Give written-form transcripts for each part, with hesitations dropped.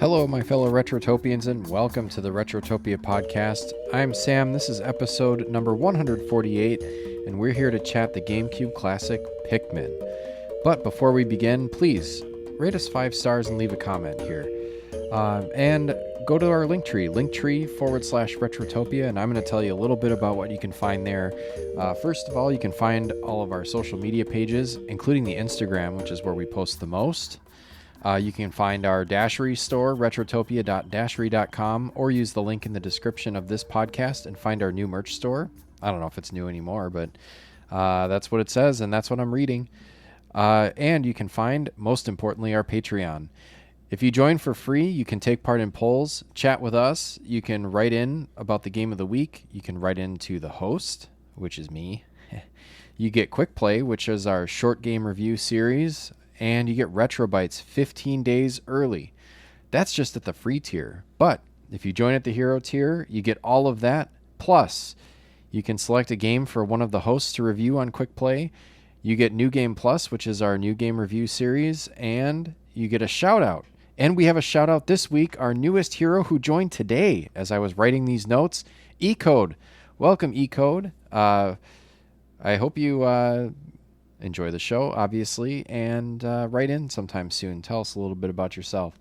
Hello, my fellow Retrotopians, and welcome to the Retrotopia podcast. I'm Sam. This is episode number 148, and we're here to chat the GameCube classic Pikmin. But before we begin, please rate us 5 stars and leave a comment here. And go to our linktree/Retrotopia, and I'm going to tell you a little bit about what you can find there. First of all, you can find all of our social media pages, including the Instagram, which is where we post the most. You can find our Dashery store, retrotopia.dashery.com, or use the link in the description of this podcast and find our new merch store. I don't know if it's new anymore, but that's what it says, and that's what I'm reading. And you can find, most importantly, our Patreon. If you join for free, you can take part in polls, chat with us. You can write in about the game of the week. You can write in to the host, which is me. You get Quick Play, which is our short game review series. And you get Retro Bites 15 days early. That's just at the free tier. But if you join at the hero tier, you get all of that. Plus, you can select a game for one of the hosts to review on Quick Play. You get New Game Plus, which is our new game review series. And you get a shout out. And we have a shout out this week. Our newest hero who joined today as I was writing these notes, Ecode. Welcome, Ecode. I hope you... enjoy the show, obviously, and write in sometime soon. Tell us a little bit about yourself.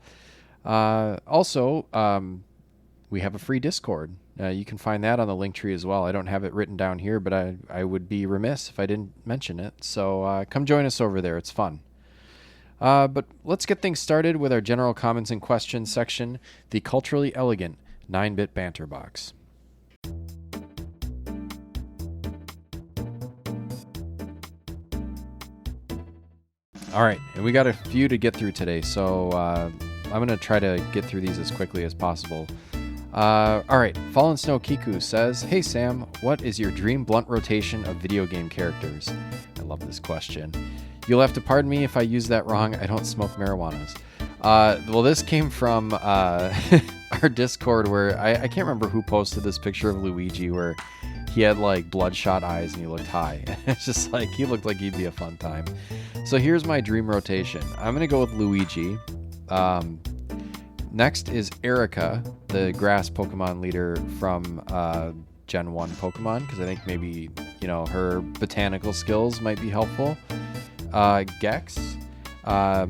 Also, we have a free Discord. You can find that on the link tree as well. I don't have it written down here, but I would be remiss if I didn't mention it. So come join us over there. It's fun. But let's get things started with our general comments and questions section, the culturally elegant 9-bit banter box. All right, and we got a few to get through today, so I'm going to try to get through these as quickly as possible. All right, Fallen Snow Kiku says, "Hey Sam, what is your dream blunt rotation of video game characters?" I love this question. You'll have to pardon me if I use that wrong. I don't smoke marijuanas. Well, this came from our Discord where I can't remember who posted this picture of Luigi where he had like bloodshot eyes and he looked high. It's just like he looked like he'd be a fun time. So here's my dream rotation. I'm going to go with Luigi. Next is Erica, the grass Pokemon leader from Gen 1 Pokemon, because I think maybe, her botanical skills might be helpful. Gex. I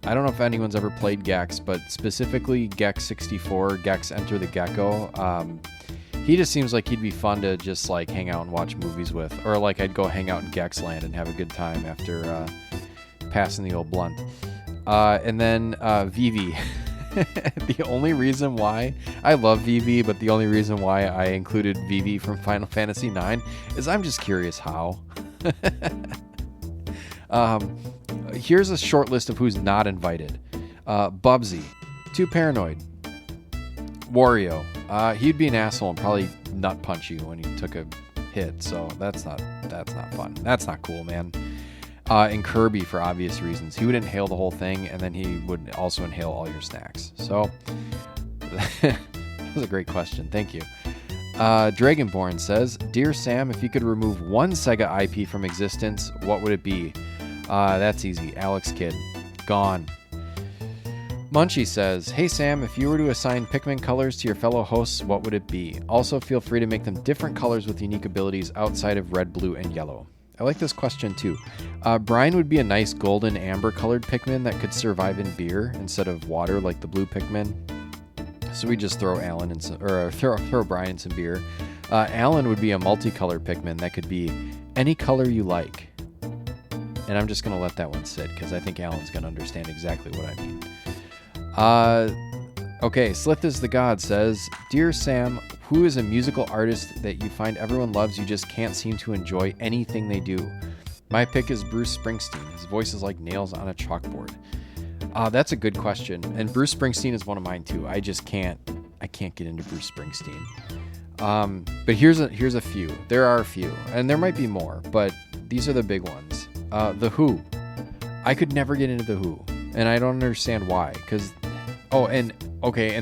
don't know if anyone's ever played Gex, but specifically Gex 64, Gex Enter the Gecko. He just seems like he'd be fun to just like hang out and watch movies with, or like I'd go hang out in Gex Land and have a good time after passing the old blunt. And then Vivi. The only reason why I love Vivi, but the only reason why I included Vivi from Final Fantasy IX is I'm just curious how. Here's a short list of who's not invited. Bubsy, Too Paranoid, Wario. He'd be an asshole and probably nut punch you when he took a hit, so that's not fun. That's not cool, man. And Kirby, for obvious reasons. He would inhale the whole thing, and then he would also inhale all your snacks. So, that was a great question. Thank you. Dragonborn says, "Dear Sam, if you could remove one Sega IP from existence, what would it be?" That's easy. Alex Kidd. Gone. Munchie says, "Hey Sam, if you were to assign Pikmin colors to your fellow hosts, what would it be? Also, feel free to make them different colors with unique abilities outside of red, blue, and yellow." I like this question too. Brian would be a nice golden amber colored Pikmin that could survive in beer instead of water like the blue Pikmin. So we just throw Alan in some, or throw Brian in some beer. Alan would be a multicolored Pikmin that could be any color you like. And I'm just going to let that one sit because I think Alan's going to understand exactly what I mean. Okay, Slith is the God says, "Dear Sam, who is a musical artist that you find everyone loves, you just can't seem to enjoy anything they do?" My pick is Bruce Springsteen. His voice is like nails on a chalkboard. That's a good question. And Bruce Springsteen is one of mine too. I can't get into Bruce Springsteen. But here's a few. There are a few, and there might be more, but these are the big ones. The Who. I could never get into The Who, and I don't understand why. And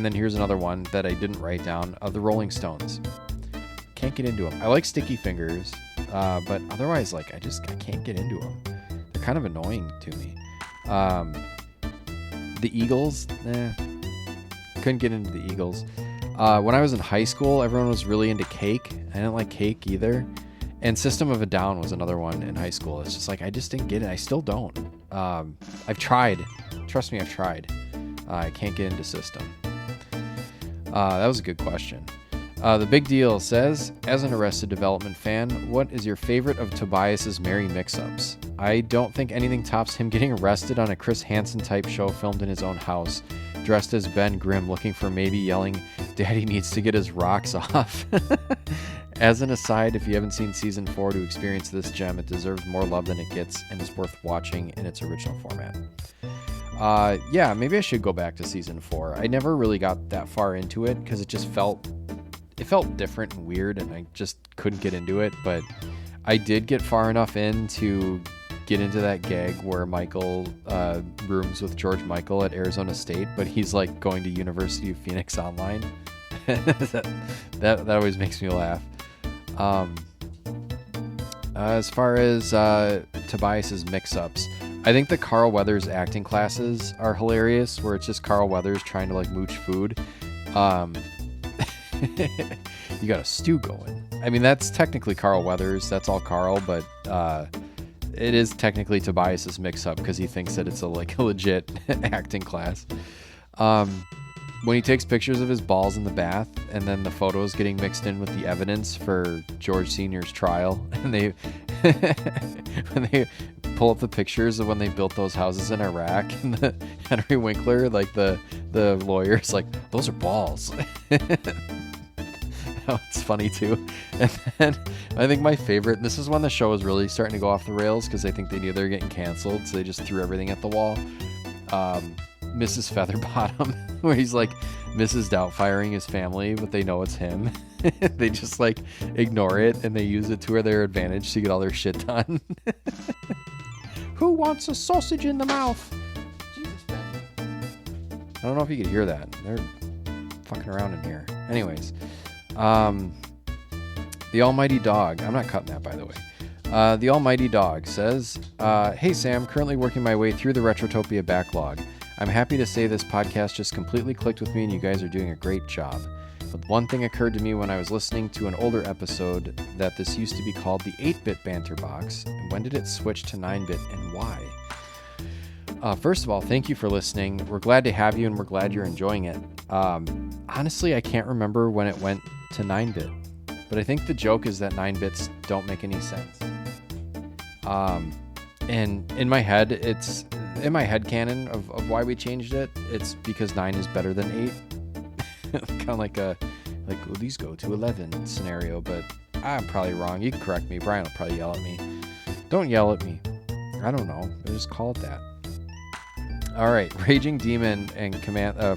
then here's another one that I didn't write down. The Rolling Stones. Can't get into them. I like Sticky Fingers, but otherwise, I can't get into them. They're kind of annoying to me. The Eagles, couldn't get into the Eagles. When I was in high school, everyone was really into Cake. I didn't like Cake either. And System of a Down was another one in high school. It's just like, I just didn't get it. I still don't. I've tried. Trust me, I've tried. I can't get into System. That was a good question. The Big Deal says, as an Arrested Development fan, what is your favorite of Tobias's merry mix-ups? I don't think anything tops him getting arrested on a Chris Hansen-type show filmed in his own house, dressed as Ben Grimm, looking for maybe yelling, "Daddy needs to get his rocks off." As an aside, if you haven't seen Season 4 to experience this gem, it deserves more love than it gets and is worth watching in its original format. Yeah, maybe I should go back to Season 4. I never really got that far into it because it just felt different and weird, and I just couldn't get into it. But I did get far enough in to get into that gag where Michael rooms with George Michael at Arizona State, but he's like going to University of Phoenix online. that always makes me laugh. As far as Tobias's mix-ups, I think the Carl Weathers acting classes are hilarious, where it's just Carl Weathers trying to like mooch food. You got a stew going. I mean, that's technically Carl Weathers. That's all Carl, but it is technically Tobias's mix-up because he thinks that it's a legit acting class. When he takes pictures of his balls in the bath, and then the photos getting mixed in with the evidence for George Sr.'s trial, and when they pull up the pictures of when they built those houses in Iraq, and the Henry Winkler, like the lawyer's like, "Those are balls." It's funny too. And then I think my favorite, and this is when the show was really starting to go off the rails because I think they knew they were getting canceled, so they just threw everything at the wall. Mrs. Featherbottom, where he's like Mrs. Doubtfiring his family, but they know it's him. They just like ignore it and they use it to their advantage to get all their shit done. Who wants a sausage in the mouth? Jesus, Ben. I don't know if you could hear that. They're fucking around in here. Anyways, the Almighty Dog. I'm not cutting that, by the way. The Almighty Dog says, "Hey Sam, currently working my way through the Retrotopia backlog. I'm happy to say this podcast just completely clicked with me and you guys are doing a great job. But one thing occurred to me when I was listening to an older episode, that this used to be called the 8-bit banter box. And when did it switch to 9-bit and why?" First of all, thank you for listening. We're glad to have you and we're glad you're enjoying it. Honestly, I can't remember when it went to 9-bit. But I think the joke is that 9 bits don't make any sense. And in my head, it's in my head canon of why we changed it. It's because 9 is better than 8. Kind of like will these go to 11 scenario, but I'm probably wrong. You can correct me. Brian will probably yell at me. Don't yell at me. I don't know. I just call it that. All right, Raging Demon and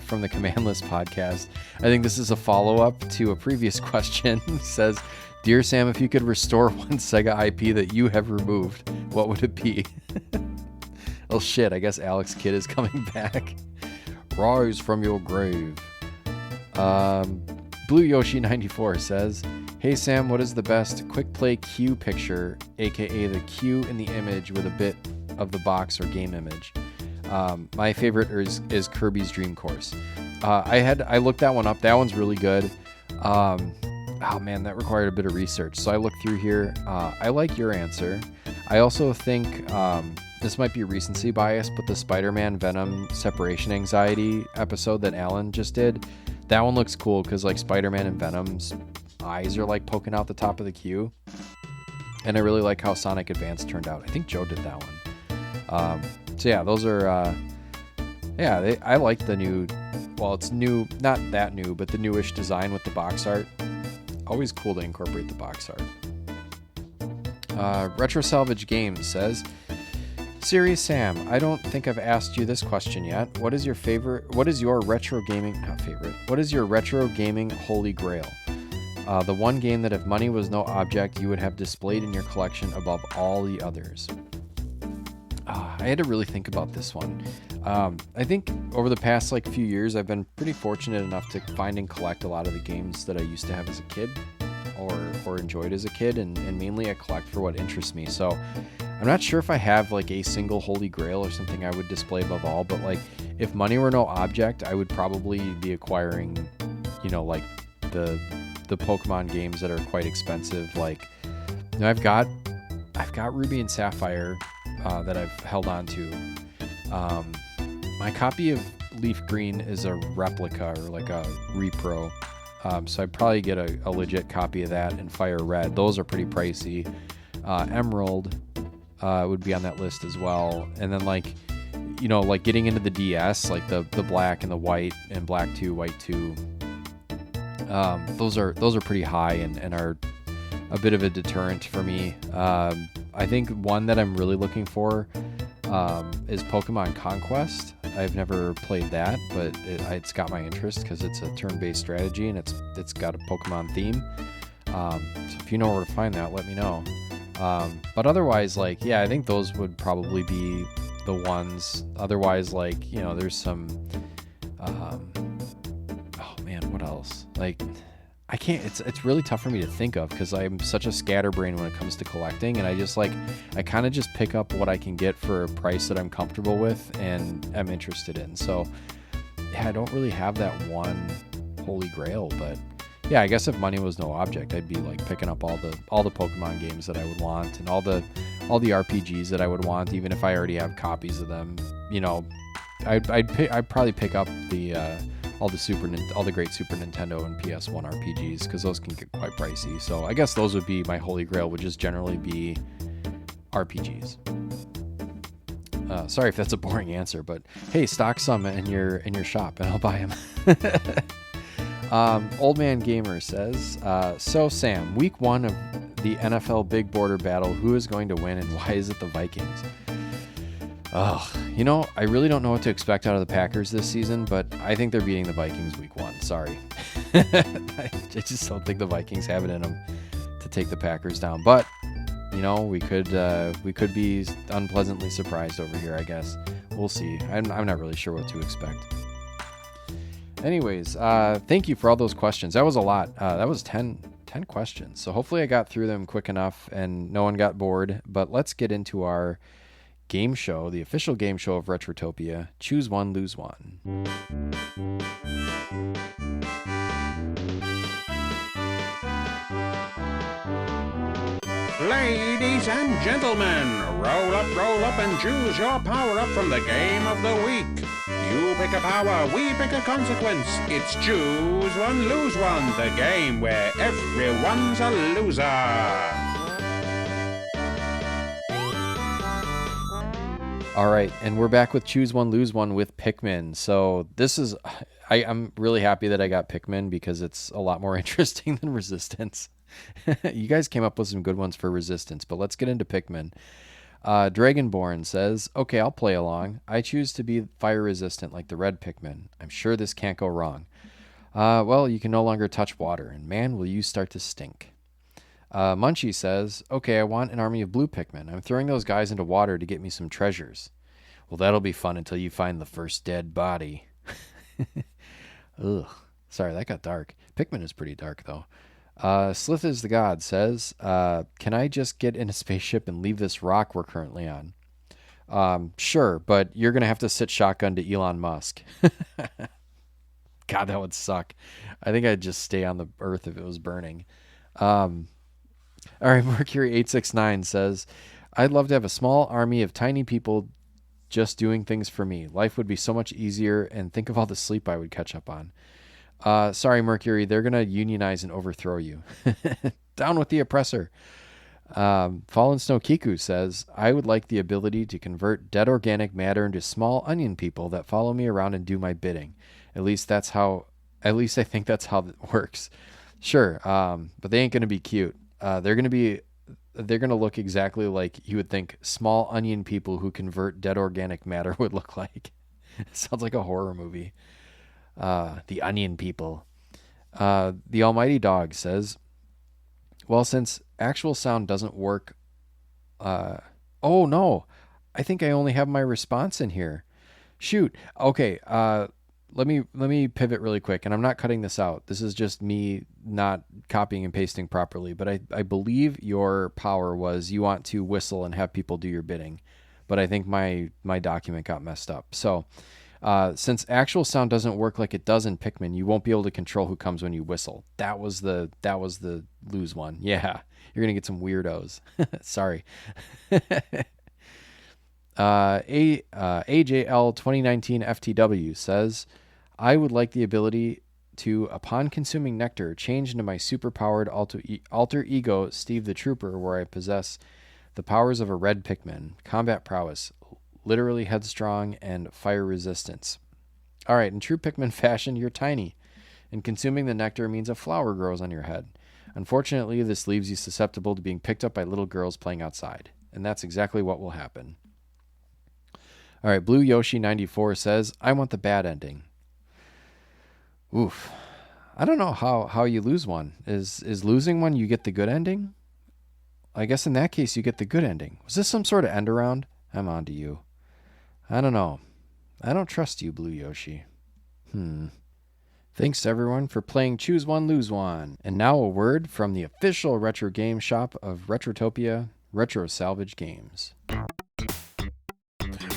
from the Command List podcast. I think this is a follow-up to a previous question. Says, "Dear Sam, if you could restore one Sega IP that you have removed, what would it be?" Oh shit, I guess Alex Kidd is coming back. Rise from your grave. Blue Yoshi 94 says, "Hey Sam, what is the best quick play Q picture, aka the Q in the image with a bit of the box or game image?" My favorite is Kirby's Dream Course. I looked that one up. That one's really good. Oh man, that required a bit of research. So I looked through here. I like your answer. I also think this might be recency bias, but the Spider-Man Venom separation anxiety episode that Alan just did, that one looks cool because like Spider-Man and Venom's eyes are like poking out the top of the queue. And I really like how Sonic Advance turned out. I think Joe did that one. So yeah, those are, I like the new, well, it's new, not that new, but the newish design with the box art. Always cool to incorporate the box art. Retro Salvage Games says, "Serious Sam, I don't think I've asked you this question yet. What is your retro gaming holy grail? The one game that if money was no object, you would have displayed in your collection above all the others." I had to really think about this one. I think over the past few years, I've been pretty fortunate enough to find and collect a lot of the games that I used to have as a kid. or enjoyed as a kid, and mainly I collect for what interests me. So I'm not sure if I have like a single holy grail or something I would display above all, but like if money were no object, I would probably be acquiring, like the Pokemon games that are quite expensive. Like, I've got Ruby and Sapphire that I've held on to. My copy of Leaf Green is a replica or like a repro. So I'd probably get a legit copy of that, and Fire Red. Those are pretty pricey. Emerald would be on that list as well. And then like getting into the DS, like the black and the white and black 2, white 2. Those are pretty high and are a bit of a deterrent for me. I think one that I'm really looking for is Pokemon Conquest. I've never played that, but it's got my interest because it's a turn-based strategy and it's got a Pokemon theme. So if you know where to find that, let me know. But otherwise, I think those would probably be the ones. Otherwise, there's some. Oh man, what else? I can't. It's really tough for me to think of because I'm such a scatterbrain when it comes to collecting, and I kind of just pick up what I can get for a price that I'm comfortable with and I'm interested in. So yeah, I don't really have that one holy grail, but yeah, I guess if money was no object, I'd be picking up all the Pokemon games that I would want and all the RPGs that I would want, even if I already have copies of them. I'd probably pick up all the great Super Nintendo and PS1 RPGs because those can get quite pricey. So I guess those would be my holy grail, would just generally be RPGs. Sorry if that's a boring answer, but hey, stock some in your shop and I'll buy them. Old Man Gamer says, so Sam, week 1 of the NFL Big Border Battle, who is going to win and why is it the Vikings? I really don't know what to expect out of the Packers this season, but I think they're beating the Vikings week 1. Sorry. I just don't think the Vikings have it in them to take the Packers down. But, we could be unpleasantly surprised over here, I guess. We'll see. I'm not really sure what to expect. Anyways, thank you for all those questions. That was a lot. That was 10 questions. So hopefully I got through them quick enough and no one got bored. But let's get into our game show, the official game show of Retrotopia. Choose one, lose one. Ladies and gentlemen, roll up and choose your power-up from the game of the week. You pick a power, we pick a consequence. It's choose one, lose one, the game where everyone's a loser. All right, and we're back with Choose One, Lose One with Pikmin. So this is, I'm really happy that I got Pikmin because it's a lot more interesting than Resistance. You guys came up with some good ones for Resistance, but let's get into Pikmin. Dragonborn says, okay, I'll play along. I choose to be fire resistant like the red Pikmin. I'm sure this can't go wrong. Well, you can no longer touch water, and man, will you start to stink. Munchie says, okay, I want an army of blue Pikmin. I'm throwing those guys into water to get me some treasures. Well, that'll be fun until you find the first dead body. Ugh. Sorry, that got dark. Pikmin is pretty dark, though. Slith is the God says, can I just get in a spaceship and leave this rock we're currently on? Sure, but you're going to have to sit shotgun to Elon Musk. God, that would suck. I think I'd just stay on the Earth if it was burning. All right, Mercury869 says, I'd love to have a small army of tiny people just doing things for me. Life would be so much easier, and think of all the sleep I would catch up on. Sorry, Mercury, they're going to unionize and overthrow you. Down with the oppressor. Fallen Snow Kiku says, I would like the ability to convert dead organic matter into small onion people that follow me around and do my bidding. At least I think that's how it works. Sure, but they ain't going to be cute. They're going to look exactly like you would think small onion people who convert dead organic matter would look like. Sounds like a horror movie. The onion people. The Almighty Dog says, well, since actual sound doesn't work, oh no, I think I only have my response in here. Shoot. Okay. let me pivot really quick, and I'm not cutting this out. This is just me not copying and pasting properly. But I believe your power was you want to whistle and have people do your bidding. But I think my document got messed up. So since actual sound doesn't work like it does in Pikmin, you won't be able to control who comes when you whistle. That was the lose one. Yeah, you're gonna get some weirdos. Sorry. AJL 2019 FTW says, I would like the ability to, upon consuming nectar, change into my super-powered alter ego, Steve the Trooper, where I possess the powers of a red Pikmin, combat prowess, literally headstrong, and fire resistance. All right, in true Pikmin fashion, you're tiny, and consuming the nectar means a flower grows on your head. Unfortunately, this leaves you susceptible to being picked up by little girls playing outside, and that's exactly what will happen. All right, Blue Yoshi 94 says, I want the bad ending. Oof. I don't know how you lose one. Is losing one you get the good ending? I guess in that case you get the good ending. Was this some sort of end around? I'm on to you. I don't know. I don't trust you, Blue Yoshi. Thanks everyone for playing Choose One, Lose One. And now a word from the official retro game shop of Retrotopia, Retro Salvage Games.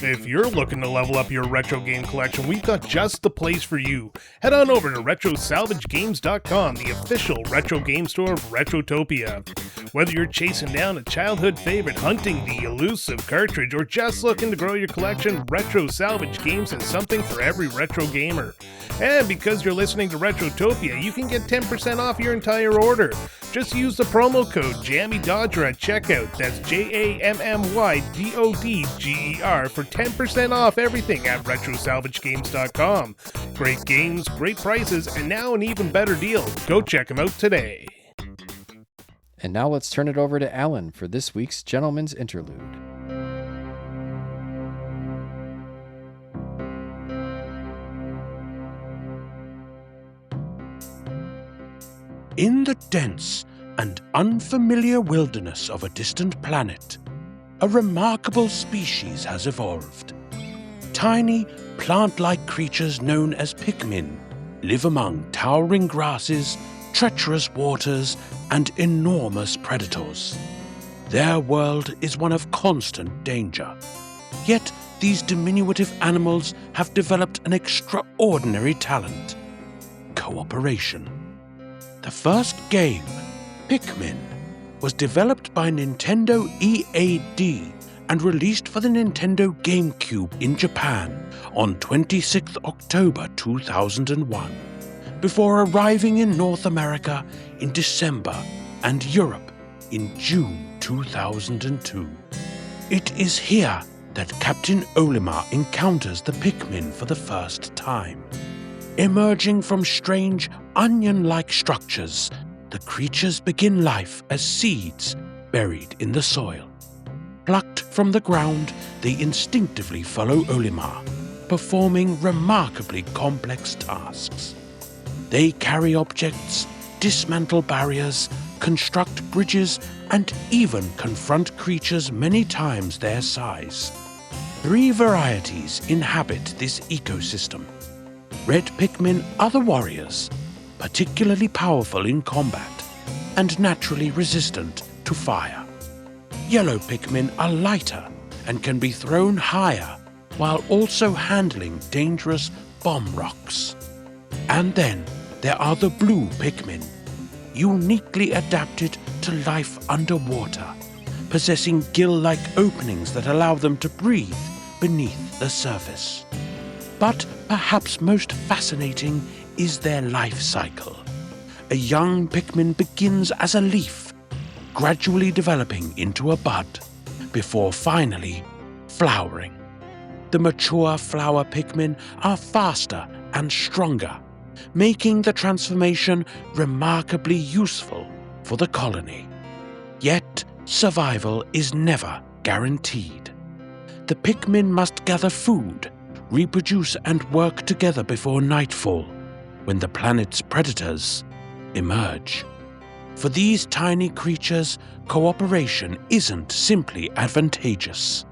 If you're looking to level up your retro game collection, we've got just the place for you. Head on over to RetroSalvageGames.com, the official retro game store of Retrotopia. Whether you're chasing down a childhood favorite, hunting the elusive cartridge, or just looking to grow your collection, Retro Salvage Games has something for every retro gamer. And because you're listening to Retrotopia, you can get 10% off your entire order. Just use the promo code JammyDodger at checkout. That's JAMMYDODGER for 10% off everything at RetroSalvageGames.com. Great games, great prices, and now an even better deal. Go check them out today. And now let's turn it over to Alan for this week's Gentleman's Interlude. In the dense and unfamiliar wilderness of a distant planet, a remarkable species has evolved. Tiny, plant-like creatures known as Pikmin live among towering grasses, treacherous waters, and enormous predators. Their world is one of constant danger. Yet, these diminutive animals have developed an extraordinary talent: cooperation. The first game, Pikmin, was developed by Nintendo EAD and released for the Nintendo GameCube in Japan on 26th October 2001, before arriving in North America in December and Europe in June 2002. It is here that Captain Olimar encounters the Pikmin for the first time. Emerging from strange, onion-like structures, the creatures begin life as seeds buried in the soil. Plucked from the ground, they instinctively follow Olimar, performing remarkably complex tasks. They carry objects, dismantle barriers, construct bridges, and even confront creatures many times their size. 3 varieties inhabit this ecosystem. Red Pikmin are the warriors, particularly powerful in combat and naturally resistant to fire. Yellow Pikmin are lighter and can be thrown higher while also handling dangerous bomb rocks. And then there are the blue Pikmin, uniquely adapted to life underwater, possessing gill-like openings that allow them to breathe beneath the surface. But perhaps most fascinating is their life cycle. A young Pikmin begins as a leaf, gradually developing into a bud, before finally flowering. The mature flower Pikmin are faster and stronger, making the transformation remarkably useful for the colony. Yet, survival is never guaranteed. The Pikmin must gather food, reproduce and work together before nightfall, when the planet's predators emerge. For these tiny creatures, cooperation isn't simply advantageous.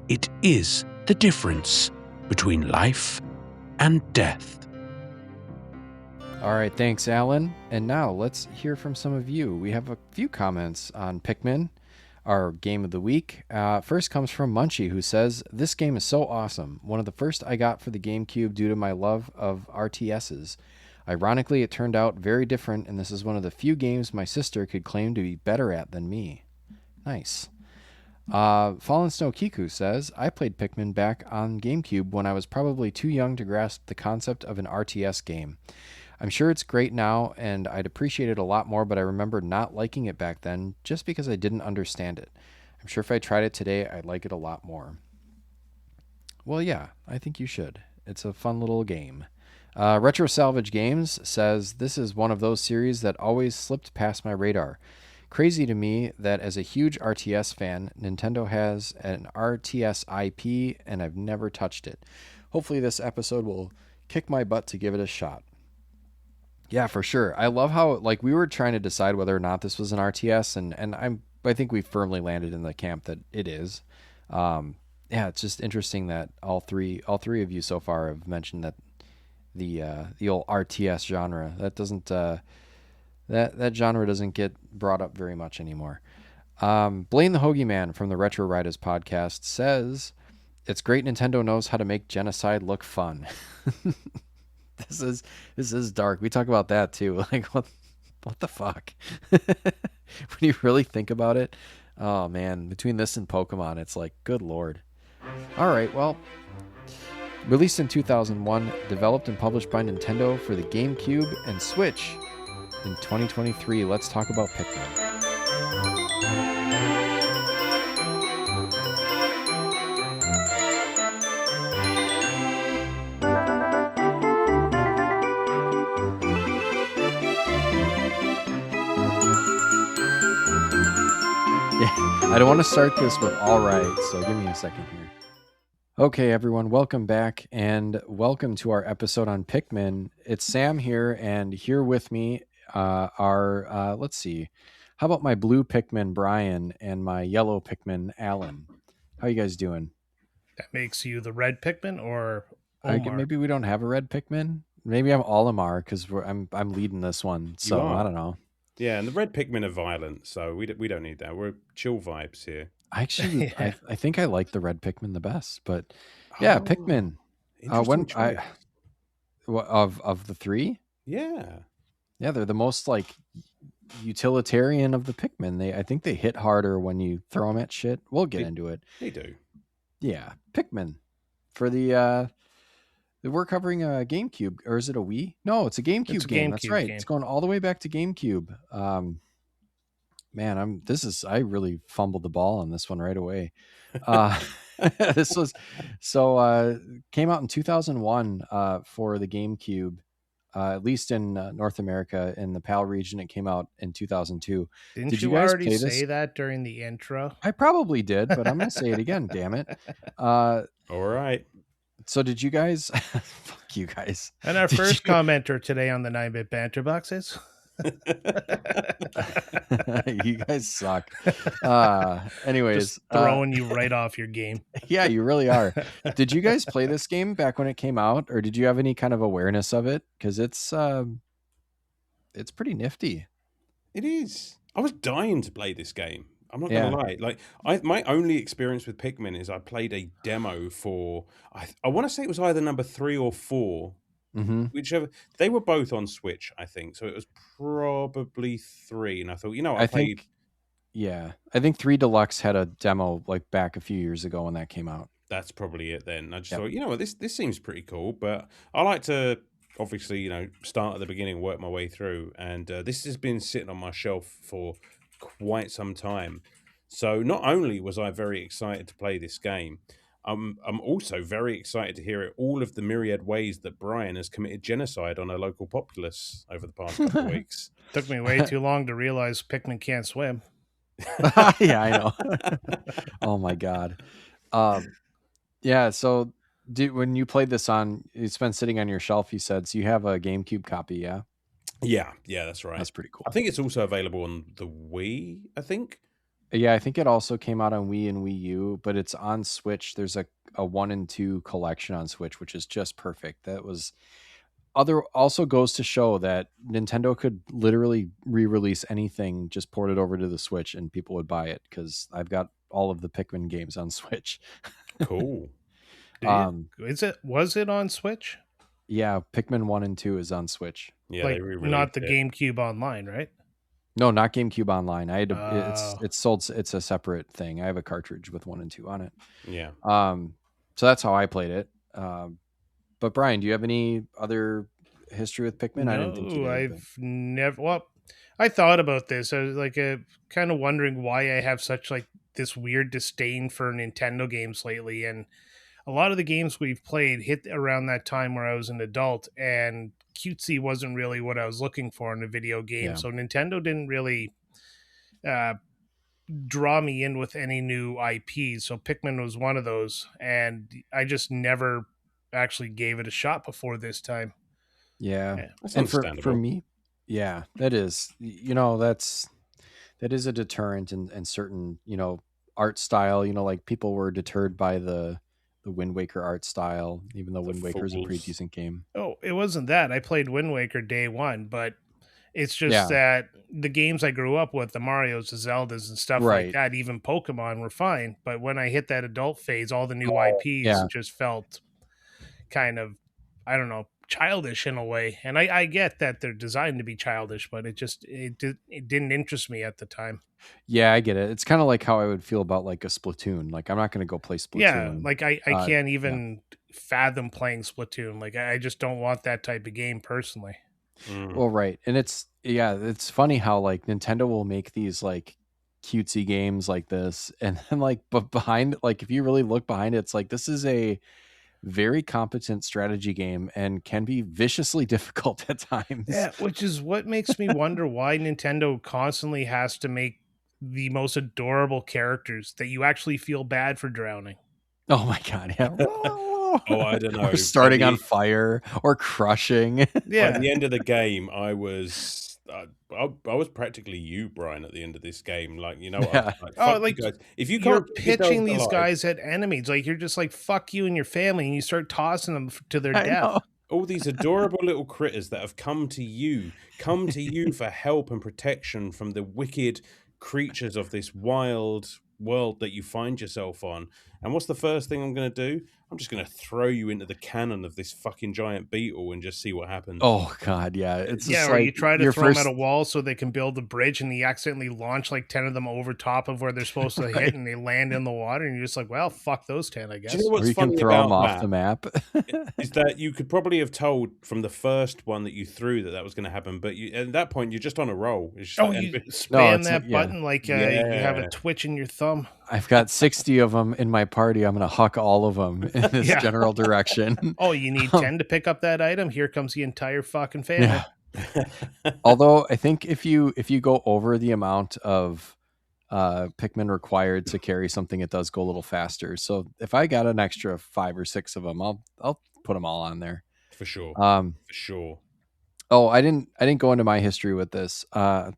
It is the difference between life and death. All right, thanks, Alan. And now let's hear from some of you. We have a few comments on Pikmin, our game of the week. First comes from Munchie, who says, "This game is so awesome. One of the first I got for the GameCube due to my love of RTSs. Ironically, it turned out very different, and this is one of the few games my sister could claim to be better at than me." Nice. Fallen Snow Kiku says, "I played Pikmin back on GameCube when I was probably too young to grasp the concept of an RTS game. I'm sure it's great now, and I'd appreciate it a lot more, but I remember not liking it back then just because I didn't understand it. I'm sure if I tried it today, I'd like it a lot more." Well, yeah, I think you should. It's a fun little game. Retro Salvage Games says, "This is one of those series that always slipped past my radar. Crazy to me that as a huge RTS fan, Nintendo has an RTS IP and I've never touched it. Hopefully this episode will kick my butt to give it a shot." Yeah, for sure. I love how we were trying to decide whether or not this was an RTS, and I think we firmly landed in the camp that it is. Yeah, it's just interesting that all three of you so far have mentioned that the old RTS genre that genre doesn't get brought up very much anymore. Blaine the Hoagie Man from the Retro Riders podcast says, "It's great Nintendo knows how to make genocide look fun." This is dark. We talk about that too. Like what the fuck? When you really think about it, oh man, between this and Pokemon, it's like, good lord. All right, well, released in 2001, developed and published by Nintendo for the GameCube and Switch in 2023. Let's talk about Pikmin. I don't want to start this with all right, so give me a second here. Okay, everyone, welcome back, and welcome to our episode on Pikmin. It's Sam here, and here with me are, let's see, how about my blue Pikmin, Brian, and my yellow Pikmin, Alan? How you guys doing? That makes you the red Pikmin or Olimar? Maybe we don't have a red Pikmin. Maybe I'm Olimar because I'm leading this one, so I don't know. Yeah, and the red Pikmin are violent, so we don't need that. We're chill vibes here. Actually, yeah. I think I like the red Pikmin the best, but yeah, Pikmin. When of the three, yeah, they're the most utilitarian of the Pikmin. I think they hit harder when you throw them at shit. We'll get into it. They do. Yeah, Pikmin for the. We're covering a GameCube, or is it a Wii? No, it's a GameCube game. That's right. It's going all the way back to GameCube. Man, I really fumbled the ball on this one right away. This was came out in 2001 for the GameCube, at least in North America. In the PAL region, it came out in 2002. Did you guys already say that during the intro? I probably did, but I'm going to say it again. Damn it! All right. So did you guys? Fuck you guys. And our first commenter today on the 9-Bit Banter Box is. You guys suck. Anyways, just throwing you right off your game. Yeah, you really are. Did you guys play this game back when it came out, or did you have any kind of awareness of it? Because it's pretty nifty. It is. I was dying to play this game. I'm not gonna lie. My only experience with Pikmin is I played a demo for I want to say it was either number 3 or 4. Mm-hmm. Whichever. They were both on Switch, I think. So it was probably 3. And I thought, I think 3 Deluxe had a demo back a few years ago when that came out. That's probably it then. I just thought, what, this seems pretty cool. But I like to obviously, start at the beginning, work my way through. And this has been sitting on my shelf for quite some time. So not only was I very excited to play this game, I'm also very excited to hear all of the myriad ways that Brian has committed genocide on a local populace over the past couple of weeks. Took me way too long to realize Pikmin can't swim. Yeah, I know. Oh my god. Yeah. So, when you played this it's been sitting on your shelf. You said so. You have a GameCube copy, yeah? Yeah, that's right. That's pretty cool. I think it's also available on the Wii. I think. Yeah, I think it also came out on Wii and Wii U, but it's on Switch. There's a a 1 and 2 collection on Switch, which is just perfect. That was also goes to show that Nintendo could literally re-release anything, just port it over to the Switch, and people would buy it because I've got all of the Pikmin games on Switch. Cool. Was it on Switch? Yeah, Pikmin 1 and 2 is on Switch. Yeah, Like they re-released not the it. GameCube Online, right? No, not GameCube Online. I had to, Oh. it's sold. It's a separate thing. I have a cartridge with 1 and 2 on it. Yeah. So that's how I played it. But Brian, do you have any other history with Pikmin? I didn't think you No, did. I've never. Well, I thought about this. I was like, kind of wondering why I have such like this weird disdain for Nintendo games lately, and a lot of the games we've played hit around that time where I was an adult, and cutesy wasn't really what I was looking for in a video game. Yeah. So Nintendo didn't really draw me in with any new IPs. So Pikmin was one of those, and I just never actually gave it a shot before this time. Yeah. Yeah. That's And for understandable. me, yeah, that is, that is a deterrent in certain, art style, like people were deterred by the Wind Waker art style, even though The Wind Waker is a pretty fools. decent game. Oh, it wasn't that. I played Wind Waker day one, but it's just Yeah. that the games I grew up with, the Marios, the Zeldas, and stuff like Right. that, even Pokemon were fine. But when I hit that adult phase, all the new IPs Yeah. just felt kind of, I don't know, childish in a way. And I get that they're designed to be childish, but it didn't interest me at the time. Yeah, I get it. It's kind of like how I would feel about like a Splatoon. Like I'm not going to go play Splatoon. Yeah, like I Uh, can't yeah. even fathom playing Splatoon. Like I just don't want that type of game personally. Mm. Well, right. And it's funny how like Nintendo will make these like cutesy games like this, and then like, but behind, like, if you really look behind it, it's like this is a very competent strategy game and can be viciously difficult at times. Yeah, which is what makes me wonder why Nintendo constantly has to make the most adorable characters that you actually feel bad for drowning. Oh my god, yeah. Oh, I don't know. Or starting By on the- fire or crushing. By Yeah. the end of the game, I was practically you, Brian. At the end of this game, like I was Yeah. like, Oh, fuck like, you guys. If you You're can't keep yourselves pitching these alive- guys at enemies. Like you're just like, fuck you and your family, and you start tossing them to their I death. know. all these adorable little critters that have come to you for help and protection from the wicked creatures of this wild world that you find yourself on. And what's the first thing I'm going to do? I'm just going to throw you into the cannon of this fucking giant beetle and just see what happens. Oh god, yeah. It's Yeah, just or like you try to your throw them first at a wall so they can build a bridge, and you accidentally launch like 10 of them over top of where they're supposed to hit, and they land in the water, and you're just like, well, fuck those 10, I guess. Do you know or what's you can funny throw them about off that? the map. Is that you could probably have told from the first one that you threw that was going to happen, but at that point you're just on a roll. It's just Oh, like- you No, spam it's that not- yeah. button like you have Yeah. a twitch in your thumb. I've got 60 of them in my party. I'm going to huck all of them in this Yeah. general direction. Oh, you need 10 to pick up that item? Here comes the entire fucking family. Yeah. Although I think if you go over the amount of Pikmin required to carry something, it does go a little faster. So if I got an extra 5 or 6 of them, I'll put them all on there. for sure. For sure. Oh, I didn't go into my history with this. I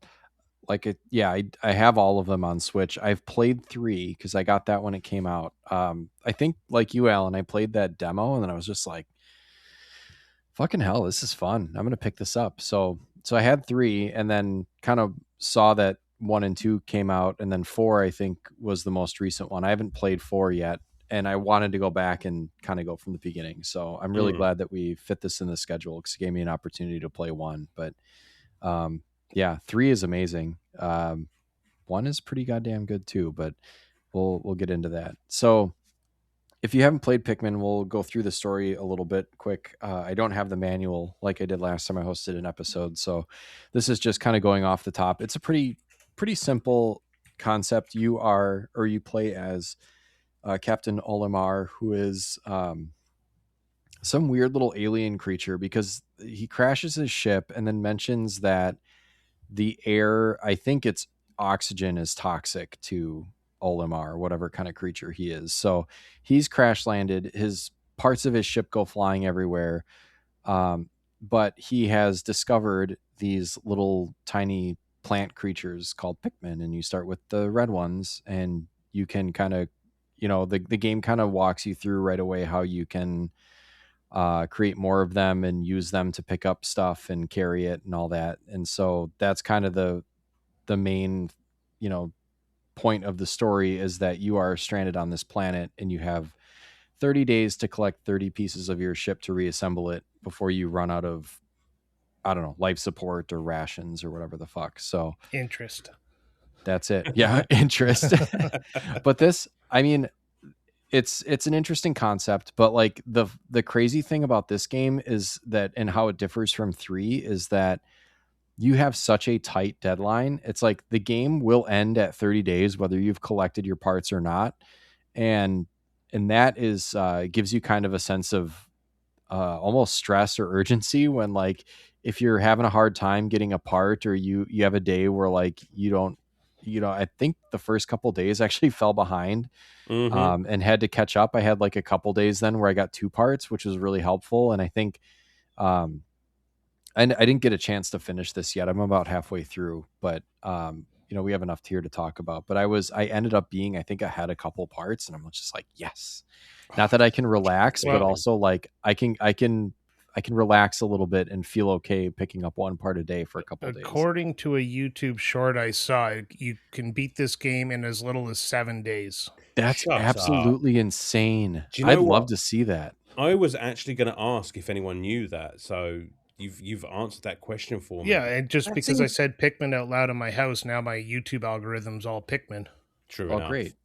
have all of them on Switch. I've played 3 because I got that when it came out. I think like you, Alan, I played that demo and then I was just like, fucking hell, this is fun. I'm gonna pick this up. So I had 3 and then kind of saw that 1 and 2 came out, and then 4 I think was the most recent one. I haven't played 4 yet, and I wanted to go back and kind of go from the beginning. So I'm really glad that we fit this in the schedule because it gave me an opportunity to play 1. But yeah, 3 is amazing. 1 is pretty goddamn good too, but we'll get into that. So if you haven't played Pikmin, we'll go through the story a little bit quick. I don't have the manual like I did last time I hosted an episode, so this is just kind of going off the top. It's a pretty simple concept. You play as Captain Olimar, who is some weird little alien creature, because he crashes his ship and then mentions that the air, I think it's oxygen, is toxic to Olimar, whatever kind of creature he is. So he's crash landed. His parts of his ship go flying everywhere. But he has discovered these little tiny plant creatures called Pikmin, and you start with the red ones, and you can kind of the game kind of walks you through right away how you can create more of them and use them to pick up stuff and carry it and all that. And so that's kind of the main, point of the story, is that you are stranded on this planet and you have 30 days to collect 30 pieces of your ship to reassemble it before you run out of, I don't know, life support or rations or whatever the fuck. So Interest. that's it. Yeah, interest. But this, I mean, it's an interesting concept, but like the crazy thing about this game is that, and how it differs from 3, is that you have such a tight deadline. It's like the game will end at 30 days whether you've collected your parts or not. And that is gives you kind of a sense of almost stress or urgency when, like, if you're having a hard time getting a part, or you have a day where like you don't, I think the first couple days actually fell behind and had to catch up. I had like a couple days then where I got 2 parts, which was really helpful. And I think I didn't get a chance to finish this yet. I'm about halfway through, but we have enough here to talk about. But I ended up being, I think I had a couple parts, and I'm just like, yes. Not that I can relax, but also like I can relax a little bit and feel okay picking up 1 part a day for a couple of days. According to a YouTube short I saw, you can beat this game in as little as 7 days. That's absolutely insane. I'd love to see that. I was actually going to ask if anyone knew that, so you've answered that question for me. Yeah, and just because I said Pikmin out loud in my house, now my YouTube algorithm's all Pikmin. True Oh, enough. great.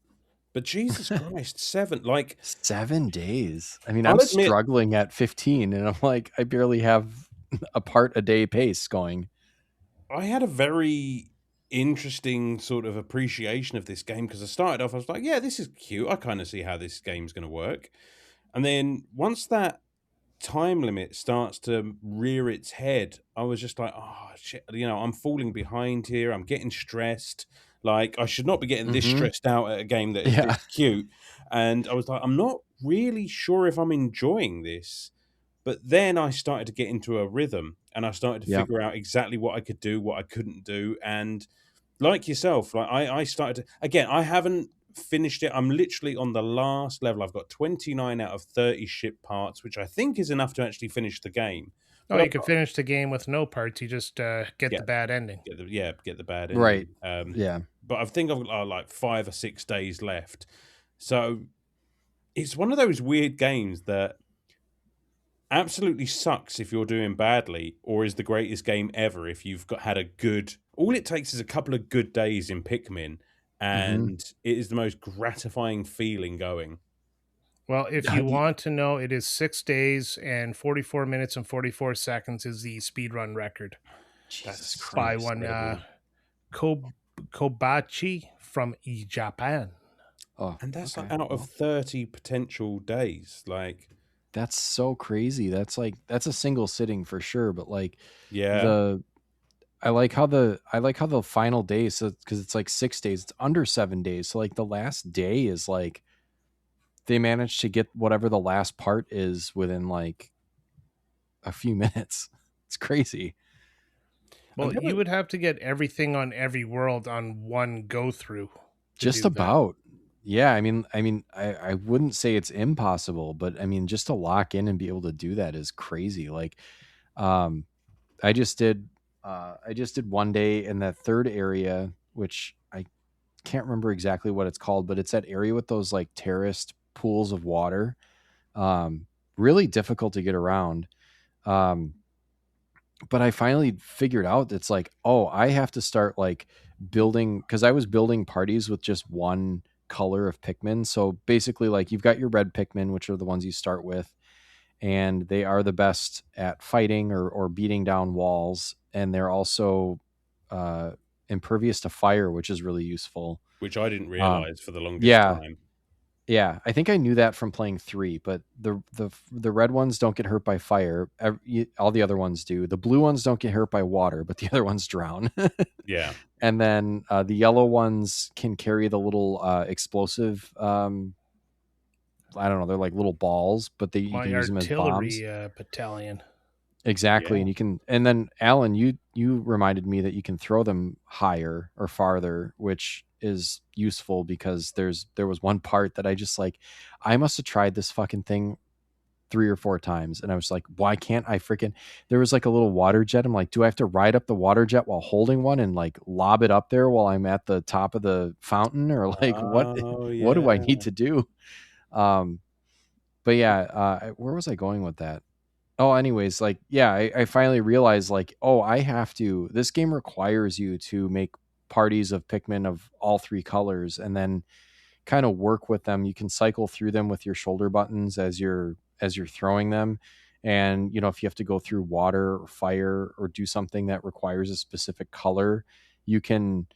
But Jesus Christ, 7 days. I mean, I'm struggling at 15, and I'm like, I barely have a part a day pace going. I had a very interesting sort of appreciation of this game, because I started off, I was like, yeah, this is cute. I kind of see how this game's going to work. And then once that time limit starts to rear its head, I was just like, oh shit, I'm falling behind here. I'm getting stressed. Like, I should not be getting this stressed out at a game that is this cute. And I was like, I'm not really sure if I'm enjoying this. But then I started to get into a rhythm, and I started to figure out exactly what I could do, what I couldn't do. And like yourself, like I started to, again, I haven't finished it. I'm literally on the last level. I've got 29 out of 30 ship parts, which I think is enough to actually finish the game. Oh, you could finish the game with no parts. You just get the bad ending. Get the bad ending. Right. Yeah. But I think I've got like 5 or 6 days left. So it's one of those weird games that absolutely sucks if you're doing badly, or is the greatest game ever if you've had a good... All it takes is a couple of good days in Pikmin, and it is the most gratifying feeling going. Well, if you want to know, it is 6 days and 44 minutes and 44 seconds is the speedrun record. Jesus Christ. By one Kobachi from Japan. Oh, and that's like out of 30 potential days. Like, that's so crazy. That's a single sitting for sure. But like, I like how the final day, so because it's like 6 days, it's under 7 days. So like the last day is like they managed to get whatever the last part is within like a few minutes. It's crazy. Well, you would have to get everything on every world on one go through. Just about. Yeah, I mean, I wouldn't say it's impossible, but I mean, just to lock in and be able to do that is crazy. Like, I just did 1 day in that third area, which I can't remember exactly what it's called, but it's that area with those like terraced pools of water. Really difficult to get around. But I finally figured out it's like, oh, I have to start like building, because I was building parties with just one color of Pikmin. So basically, like, you've got your red Pikmin, which are the ones you start with, and they are the best at fighting or beating down walls, and they're also impervious to fire, which is really useful. Which I didn't realize for the longest time. Yeah, I think I knew that from playing 3, but the red ones don't get hurt by fire. All the other ones do. The blue ones don't get hurt by water, but the other ones drown. Yeah. And then the yellow ones can carry the little explosive. I don't know. They're like little balls, but you can use them as bombs. Battalion. Exactly, Yeah. and you can. And then Alan, you reminded me that you can throw them higher or farther, which is useful because there was one part that I just like, I must have tried this fucking thing 3 or 4 times, and I was like, why can't I freaking, there was like a little water jet. I'm like, do I have to ride up the water jet while holding one and like lob it up there while I'm at the top of the fountain, or like Oh what do I yeah. need to do? um but yeah, where was I going with that? Oh, anyways, like, yeah, I finally realized, like, oh, I have to, this game requires you to make parties of Pikmin of all 3 colors, and then kind of work with them. You can cycle through them with your shoulder buttons as you're throwing them. And, if you have to go through water or fire or do something that requires a specific color, you can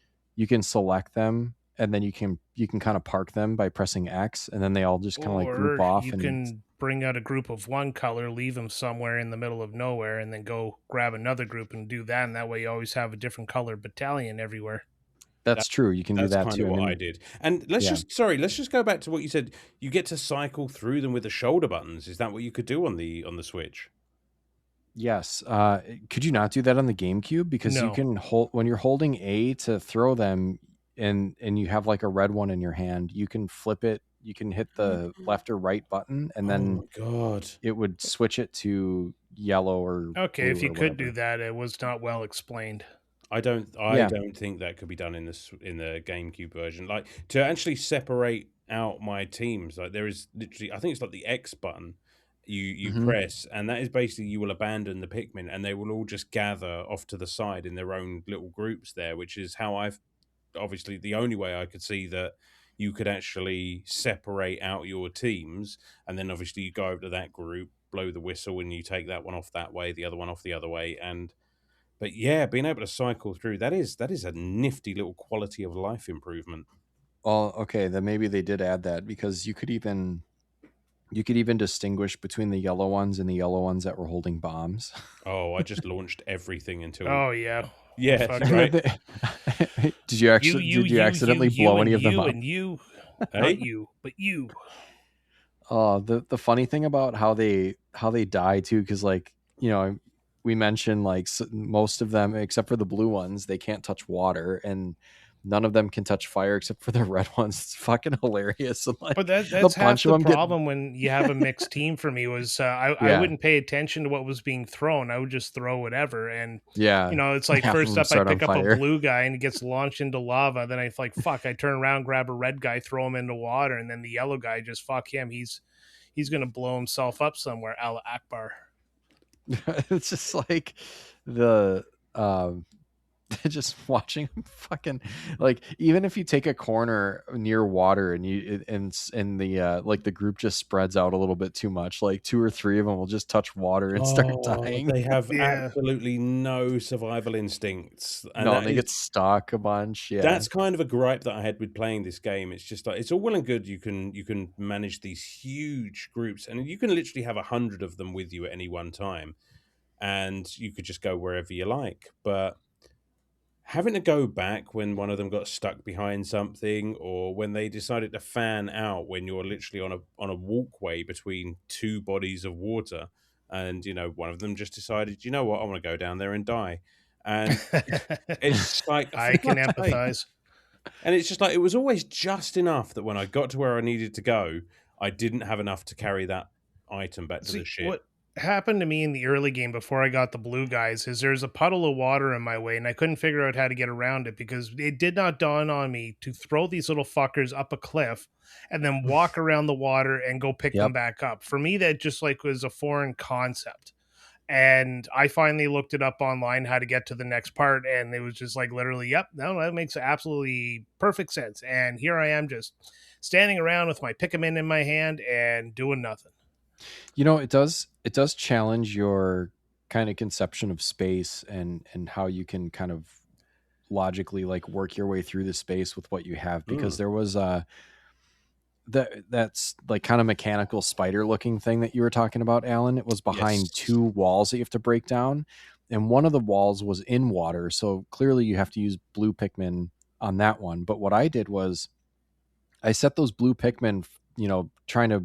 select them, and then you can kind of park them by pressing X, and then they all just kind of like group Or off. you And can bring out a group of one color, leave them somewhere in the middle of nowhere, and then go grab another group and do that. And that way you always have a different color battalion everywhere. that's true. You can do That's that kind too. of And what I then, did. And yeah. let's just go back to what you said. You get to cycle through them with the shoulder buttons. Is that what you could do on the Switch? Yes. Could you not do that on the GameCube? Because you No. can hold, when you're holding A to throw them, and you have like a red one in your hand, you can flip it. You can hit the left or right button, and Oh then my god. it would switch it to yellow or Okay, blue if you or could do whatever. that, it was not well explained. I Yeah. don't think that could be done in the GameCube version. Like to actually separate out my teams, like there is literally, I think it's like the X button you Hmm. press, and that is basically you will abandon the Pikmin and they will all just gather off to the side in their own little groups there, which is how I've obviously the only way I could see that you could actually separate out your teams, and then obviously you go over to that group, blow the whistle, and you take that one off that way, the other one off the other way, and but yeah, being able to cycle through that is a nifty little quality of life improvement. Well, okay, then maybe they did add that, because you could even distinguish between the yellow ones and the yellow ones that were holding bombs. Oh, I just launched everything until Oh yeah. Well, yeah, fuck right. Did you you, actually you, did you you, you, accidentally you, blow any and of them you, up? and you. Not Hey, you, but you. The funny thing about how they die too, because, like, we mentioned, like, most of them except for the blue ones, they can't touch water, and none of them can touch fire except for the red ones. It's fucking hilarious. And But like a that's half bunch of the them get, problem when you have a mixed team. For me, was I yeah, wouldn't pay attention to what was being thrown. I would just throw whatever, and yeah, it's like half of first them up I start on pick up a fire. blue guy and he gets launched into lava. Then I like fuck. I turn around, grab a red guy, throw him into water, and then the yellow guy just fuck him. He's gonna blow himself up somewhere. Allah Akbar. It's just like the um just watching them fucking, like, even if you take a corner near water and the like the group just spreads out a little bit too much, like 2 or 3 of them will just touch water and start oh, dying. they have Yeah. absolutely no survival instincts, and No, and that they is get stuck a bunch. Yeah. that's kind of a gripe that I had with playing this game. It's just like it's all well and good. You can manage these huge groups, and you can literally have 100 of them with you at any one time, and you could just go wherever you like. But having to go back when one of them got stuck behind something, or when they decided to fan out when you're literally on a walkway between two bodies of water, and one of them just decided, you know what, I want to go down there and die, and it's like for I can fuck's sake. empathize. And it's just like it was always just enough that when I got to where I needed to go, I didn't have enough to carry that item back to the See, ship. what happened to me in the early game before I got the blue guys is there's a puddle of water in my way, and I couldn't figure out how to get around it because it did not dawn on me to throw these little fuckers up a cliff and then walk around the water and go pick them Yep. back up. For me, that just like was a foreign concept. And I finally looked it up online how to get to the next part, and it was just like literally, yep, no, that makes absolutely perfect sense. And here I am just standing around with my Pikmin in my hand and doing nothing. It does challenge your kind of conception of space, and how you can kind of logically, like, work your way through the space with what you have, because Mm, there was that's like kind of mechanical spider looking thing that you were talking about, Alan. It was behind yes. 2 walls that you have to break down, and one of the walls was in water, so clearly you have to use blue Pikmin on that one. But what I did was I set those blue Pikmin, trying to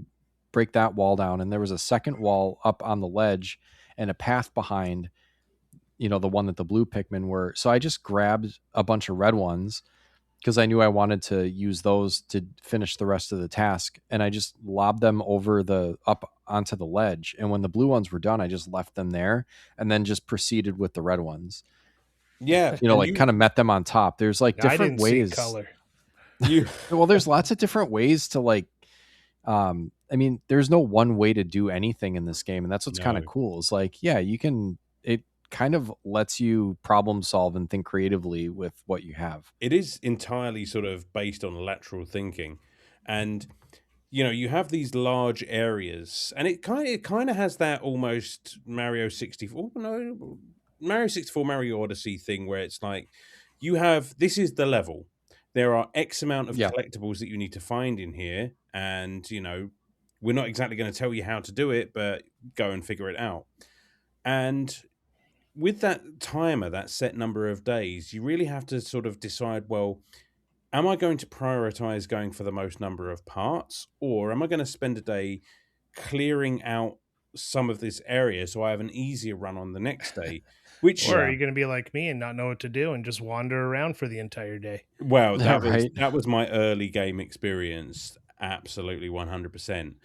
break that wall down, and there was a second wall up on the ledge and a path behind, the one that the blue Pikmin were. So I just grabbed a bunch of red ones, because I knew I wanted to use those to finish the rest of the task. And I just lobbed them over up onto the ledge. And when the blue ones were done, I just left them there and then just proceeded with the red ones. Yeah, You know, and like kind of met them on top. There's like I different didn't see ways. color. you Well, there's lots of different ways to like, I mean, there's no one way to do anything in this game. And that's what's kind of No. cool. Is like, yeah, it kind of lets you problem solve and think creatively with what you have. It is entirely sort of based on lateral thinking, and you have these large areas, and it kind of has that almost Mario 64, no, Mario 64, Mario Odyssey thing where it's like this is the level. There are X amount of Yeah. collectibles that you need to find in here, and we're not exactly going to tell you how to do it, but go and figure it out. And with that timer, that set number of days, you really have to sort of decide, well, am I going to prioritize going for the most number of parts, or am I going to spend a day clearing out some of this area so I have an easier run on the next day? Which, Or are you going to be like me and not know what to do and just wander around for the entire day? well, Right. that was my early game experience, absolutely 100%.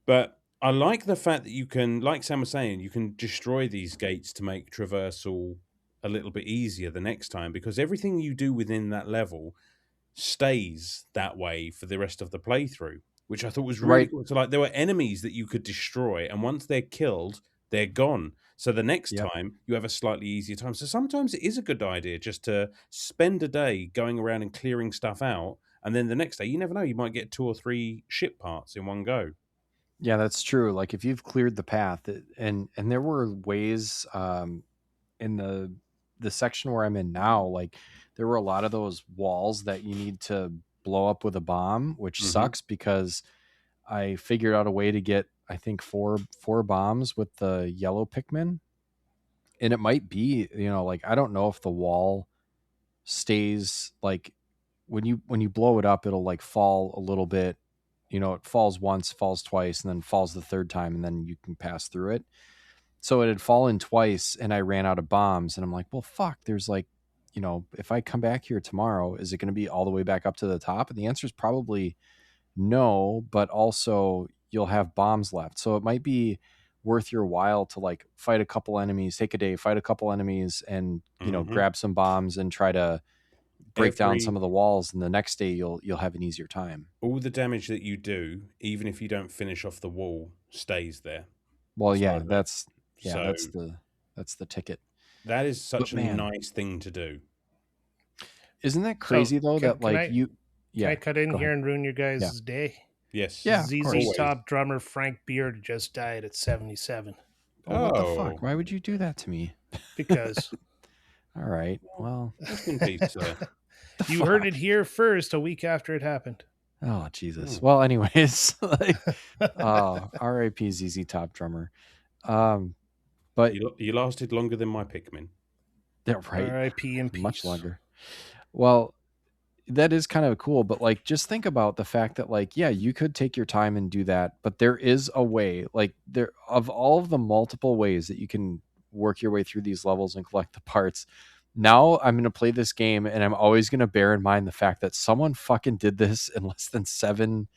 But I like the fact that you can, like Sam was saying, you can destroy these gates to make traversal a little bit easier the next time, because everything you do within that level stays that way for the rest of the playthrough, which I thought was really Right. cool. So, like, there were enemies that you could destroy, and once they're killed, they're gone. So the next Yep. time you have a slightly easier time. So sometimes it is a good idea just to spend a day going around and clearing stuff out, and then the next day, you never know, you might get 2 or 3 ship parts in one go. Yeah, that's true. Like if you've cleared the path, and there were ways in the section where I'm in now, like there were a lot of those walls that you need to blow up with a bomb, which Hmm. sucks because I figured out a way to get I think four bombs with the yellow Pikmin. And it might be, like I don't know if the wall stays like when you blow it up, it'll like fall a little bit. It falls once, falls twice, and then falls the third time, and then you can pass through it. So it had fallen twice, and I ran out of bombs, and I'm like, well, fuck. There's like, if I come back here tomorrow, is it going to be all the way back up to the top? And the answer is probably no, but also you'll have bombs left. So it might be worth your while to like fight a couple enemies, take a day, fight a couple enemies, and Hmm. grab some bombs and try to break down some Every of the walls. And the next day you'll have an easier time. all the damage that you do, even if you don't finish off the wall, stays there. Well, As far yeah, as so that's the ticket. that is But such a man, nice thing to do. isn't that So crazy though can, that can like I you? can Yeah, I cut in go here ahead. and ruin your Yeah, guys' day? Yes, yeah, of ZZ course. always. Top drummer Frank Beard just died at 77 Oh, what the fuck? Oh, Why would you do that to me? because All right. Well, rest in peace, sir. the you heard fuck? it here first a week after it happened. Oh, Jesus. Hmm. Well, anyways, like, R.I.P. ZZ Top drummer. But You lasted longer than my Pikmin. yeah, right, R.I.P. in much peace. longer. Well, that is kind of cool, but like, just think about the fact that, like, yeah, you could take your time and do that, but there is a way, like, there of all of the multiple ways that you can work your way through these levels and collect the parts. Now I'm going to play this game, and I'm always going to bear in mind the fact that someone fucking did this in less than 7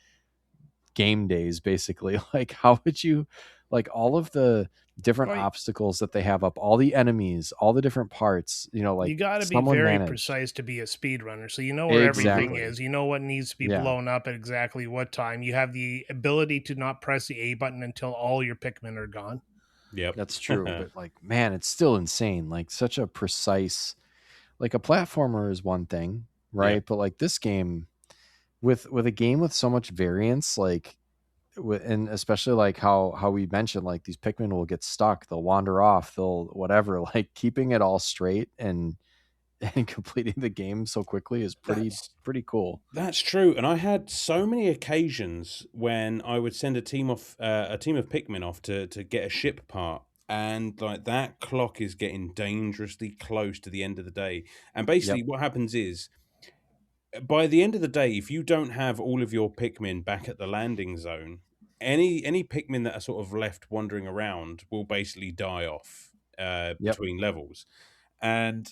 game days, basically. Like, how would you, like, all of the different Right. obstacles that they have up, all the enemies, all the different parts, like You got to be someone very managed. precise to be a speedrunner. So you know where everything Exactly. is. You know what needs to be Yeah. blown up at exactly what time. You have the ability to not press the A button until all your Pikmin are gone. Yep, That's true. But like, man, it's still insane. Like such a precise, like a platformer is one thing, right? Yeah. But like this game with a game with so much variance, like and especially like how we mentioned, like these Pikmin will get stuck, they'll wander off, they'll whatever, like keeping it all straight and completing the game so quickly is that's pretty cool. that's true. And I had so many occasions when I would send a team of Pikmin off to get a ship part, and like that clock is getting dangerously close to the end of the day. And basically, Yep. what happens is, by the end of the day, if you don't have all of your Pikmin back at the landing zone, any Pikmin that are sort of left wandering around will basically die off Yep. between levels. And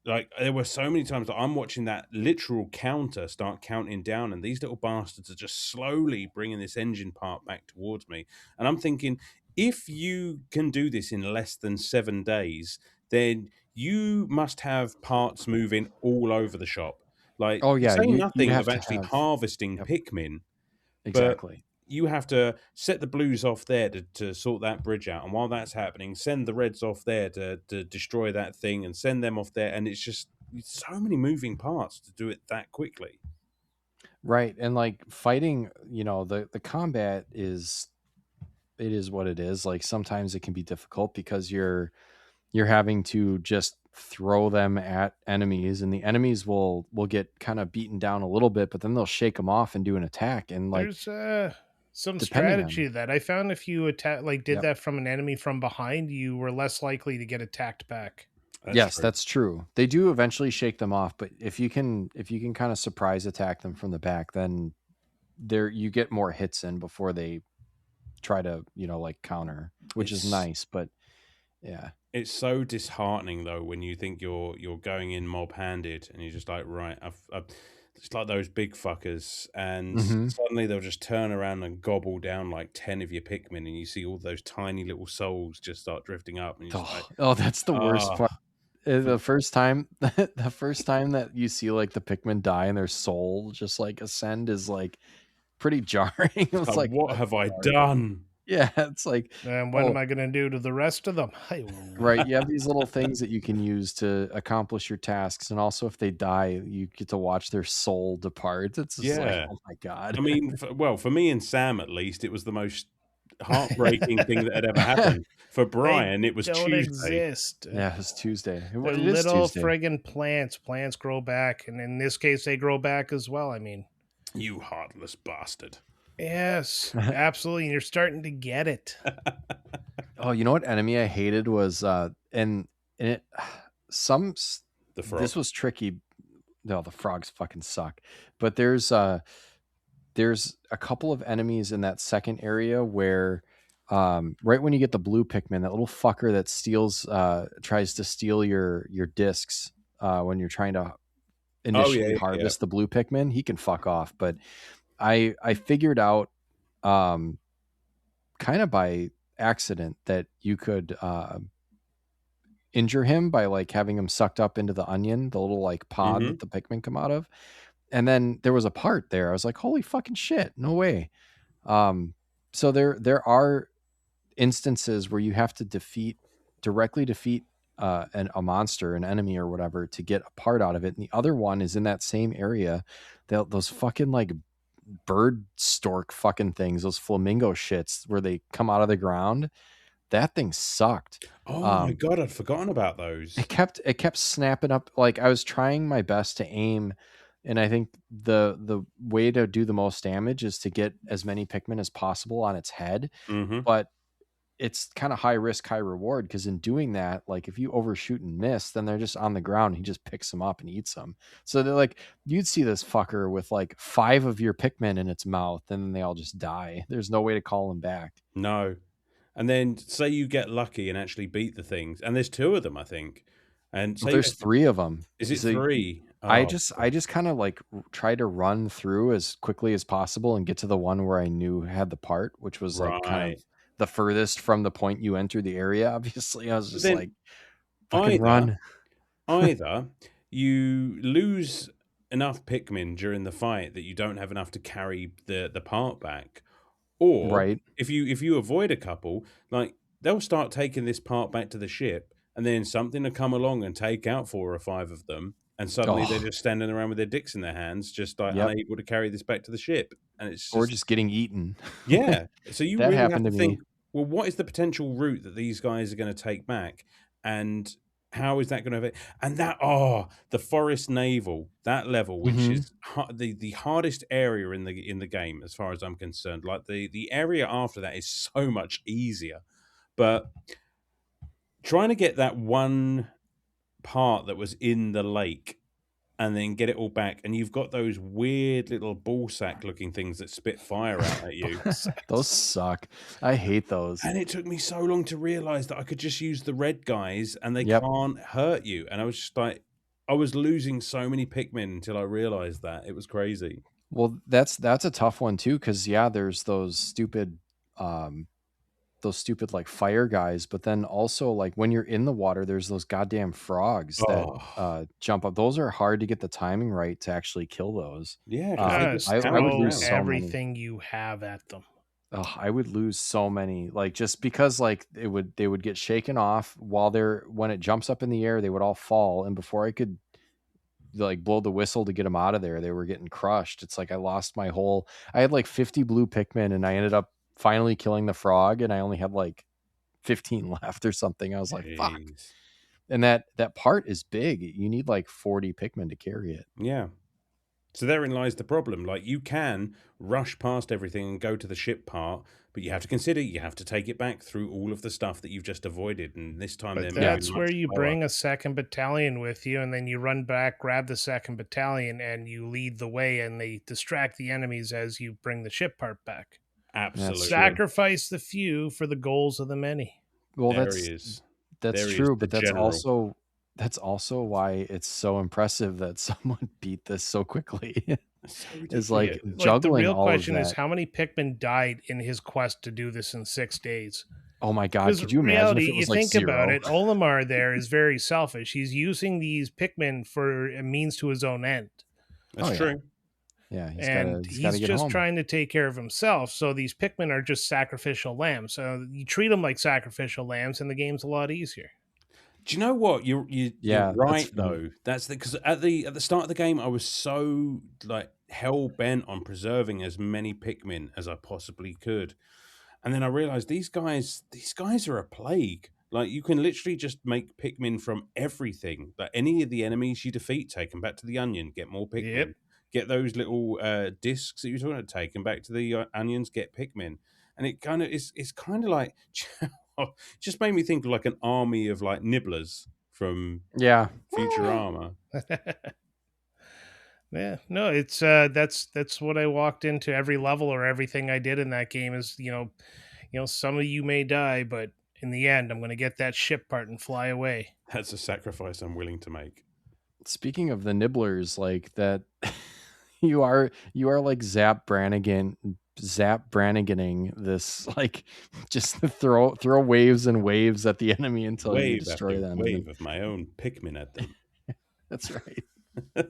Like there were so many times that I'm watching that literal counter start counting down, and these little bastards are just slowly bringing this engine part back towards me. And I'm thinking, if you can do this in less than 7 days, then you must have parts moving all over the shop. Like, Oh yeah, say you'd nothing have of to actually have. harvesting Yep, Pikmin, but exactly. you have to set the blues off there to sort that bridge out. And while that's happening, send the reds off there to destroy that thing and send them off there. And it's just so many moving parts to do it that quickly. Right. And like fighting, the combat it is what it is. Like sometimes it can be difficult because you're having to just throw them at enemies, and the enemies will get kind of beaten down a little bit, but then they'll shake them off and do an attack. And like There's some depending on. strategy that I found. If you did Yep. that from an enemy from behind, you were less likely to get attacked back. That's Yes, true. that's true. They do eventually shake them off, but if you can kind of surprise attack them from the back, then you get more hits in before they try to, like counter, which is It's nice, but yeah. it's so disheartening though when you think you're going in mob handed and you're just like, right, I've it's like those big fuckers, and Mhm. suddenly they'll just turn around and gobble down like 10 of your Pikmin, and you see all those tiny little souls just start drifting up, and you're just like, Oh, that's the worst ah, part. The first time the first time that you see like the Pikmin die and their soul just like ascend is like pretty jarring. It's like, what I'm have I sorry. done? Yeah, it's like, And what oh, am I going to do to the rest of them? right. You have these little things that you can use to accomplish your tasks, and also if they die, you get to watch their soul depart. It's just like, Yeah. oh my god. I mean, for me and Sam at least, it was the most heartbreaking thing that had ever happened. For They Brian, it was don't Tuesday. exist. Yeah, it's Tuesday. They're It is little Tuesday. friggin' plants. Plants grow back, and in this case, they grow back as well. I mean, You heartless bastard. yes, absolutely. And you're starting to get it. Oh, you know what enemy I hated was and it some The frog. this was tricky. No, the frogs fucking suck. But there's a couple of enemies in that second area where right when you get the blue Pikmin, that little fucker that tries to steal your discs when you're trying to initially yeah. harvest the blue Pikmin, he can fuck off. But I figured out kind of by accident that you could injure him by like having him sucked up into the onion, the little like pod Mhm. that the Pikmin come out of. And then there was a part there. I was like, holy fucking shit, no way. So there are instances where you have to directly defeat a monster, an enemy or whatever, to get a part out of it. And the other one is in that same area. Those fucking like bird stork fucking things, those flamingo shits where they come out of the ground. That thing sucked. Oh my god, I'd forgotten about those. It kept snapping up. Like I was trying my best to aim, and I think the way to do the most damage is to get as many Pikmin as possible on its head. Mm-hmm. But it's kind of high risk, high reward, because in doing that, like if you overshoot and miss, then they're just on the ground. He just picks them up and eats them. So they're like, you'd see this fucker with like 5 of your Pikmin in its mouth, and then they all just die. There's no way to call them back. No. And then say you get lucky and actually beat the things, and there's 2 of them, I think. And say There's 3 of them. Is it So 3? I Oh, just kind of like try to run through as quickly as possible and get to the one where I knew had the part, which was like kind right. of the furthest from the point you enter the area. Obviously, I was just Then like, fucking run. Either you lose enough Pikmin during the fight that you don't have enough to carry the part back, or Right. if you avoid a couple, like they'll start taking this part back to the ship, and then something will come along and take out 4 or 5 of them, and suddenly they're Oh, just standing around with their dicks in their hands, just like yep. unable to carry this back to the ship, and it's Or just just getting eaten. yeah. So you That really have happened to to think, me. well, what is the potential route that these guys are going to take back, and how is that going to affect? And the forest naval, that level, which Hmm. is the hardest area in the game, as far as I'm concerned. Like the area after that is so much easier, but trying to get that one part that was in the lake and then get it all back, and you've got those weird little ball sack looking things that spit fire out at you. Those suck. I hate those. And it took me so long to realize that I could just use the red guys and they Yep. can't hurt you. And I was just like, I was losing so many Pikmin until I realized that. It was crazy. Well, that's a tough one too, because yeah, there's um those stupid like fire guys, but then also like when you're in the water, there's those goddamn frogs that Oh, jump up. Those are hard to get the timing right to actually kill those. yeah, because they just I would damage Throw lose around. so many. everything you have at them. Oh, I would lose so many, like just because like they would get shaken off while they're when it jumps up in the air, they would all fall, and before I could like blow the whistle to get them out of there, they were getting crushed. It's like I lost my whole. I had like 50 blue Pikmin, and I ended up finally killing the frog, and I only had like 15 left or something. I was like, fuck. Jeez. And that part is big. You need like 40 Pikmin to carry it. Yeah. So therein lies the problem. Like, you can rush past everything and go to the ship part, but you have to consider you have to take it back through all of the stuff that you've just avoided. And this time But they're moving that's much where you slower. bring a second battalion with you, and then you run back, grab the second battalion, and you lead the way, and they distract the enemies as you bring the ship part back. Absolutely. Sacrifice the few for the goals of the many. Well, There he is. that's There he is, true, the but that's general. also why it's so impressive that someone beat this so quickly. That's so Is ridiculous. like Like, the juggling real all question of is that. how many Pikmin died in his quest to do this in 6 days? Oh my god, Because could you imagine reality, if it you was like think 0? about it, Olimar there is very selfish. He's using these Pikmin for a means to his own end. That's Oh, yeah. true. Yeah, he's And gotta he's get just home. trying to take care of himself. So these Pikmin are just sacrificial lambs. So you treat them like sacrificial lambs, and the game's a lot easier. Do you know what? You're Yeah, right that's funny. though. That's because at the start of the game, I was so like hell bent on preserving as many Pikmin as I possibly could, and then I realized these guys are a plague. Like, you can literally just make Pikmin from everything. Like, any of the enemies you defeat, take them back to the onion, get more Pikmin. Yep. Get those little discs that you're talking about, take them back to the onions, get Pikmin. And it kind of it's kind of like just made me think of like an army of like nibblers from Yeah. Futurama. Yeah, no, it's that's what I walked into every level, or everything I did in that game is, some of you may die, but in the end I'm going to get that ship part and fly away. That's a sacrifice I'm willing to make. Speaking of the nibblers, like that, you are like Branniganing this, like just throw waves and waves at the enemy until you Wave destroy after them. wave of my own Pikmin at them. That's right. There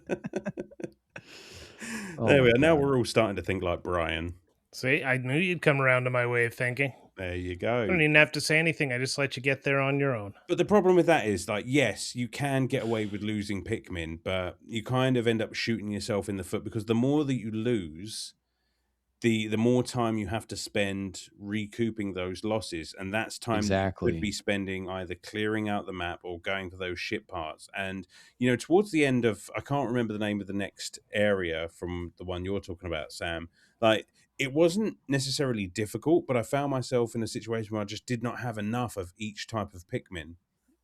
we my are. Now God. we're all starting to think like Brian. See, I knew you'd come around to my way of thinking. There you I go. don't even have to say anything. I just let you get there on your own. But the problem with that is, like, yes, you can get away with losing Pikmin, but you kind of end up shooting yourself in the foot, because the more that you lose, the more time you have to spend recouping those losses, and that's time that you could Exactly. be spending either clearing out the map or going for those ship parts. And towards the end of, I can't remember the name of the next area from the one you're talking about, Sam. Like, it wasn't necessarily difficult, but I found myself in a situation where I just did not have enough of each type of Pikmin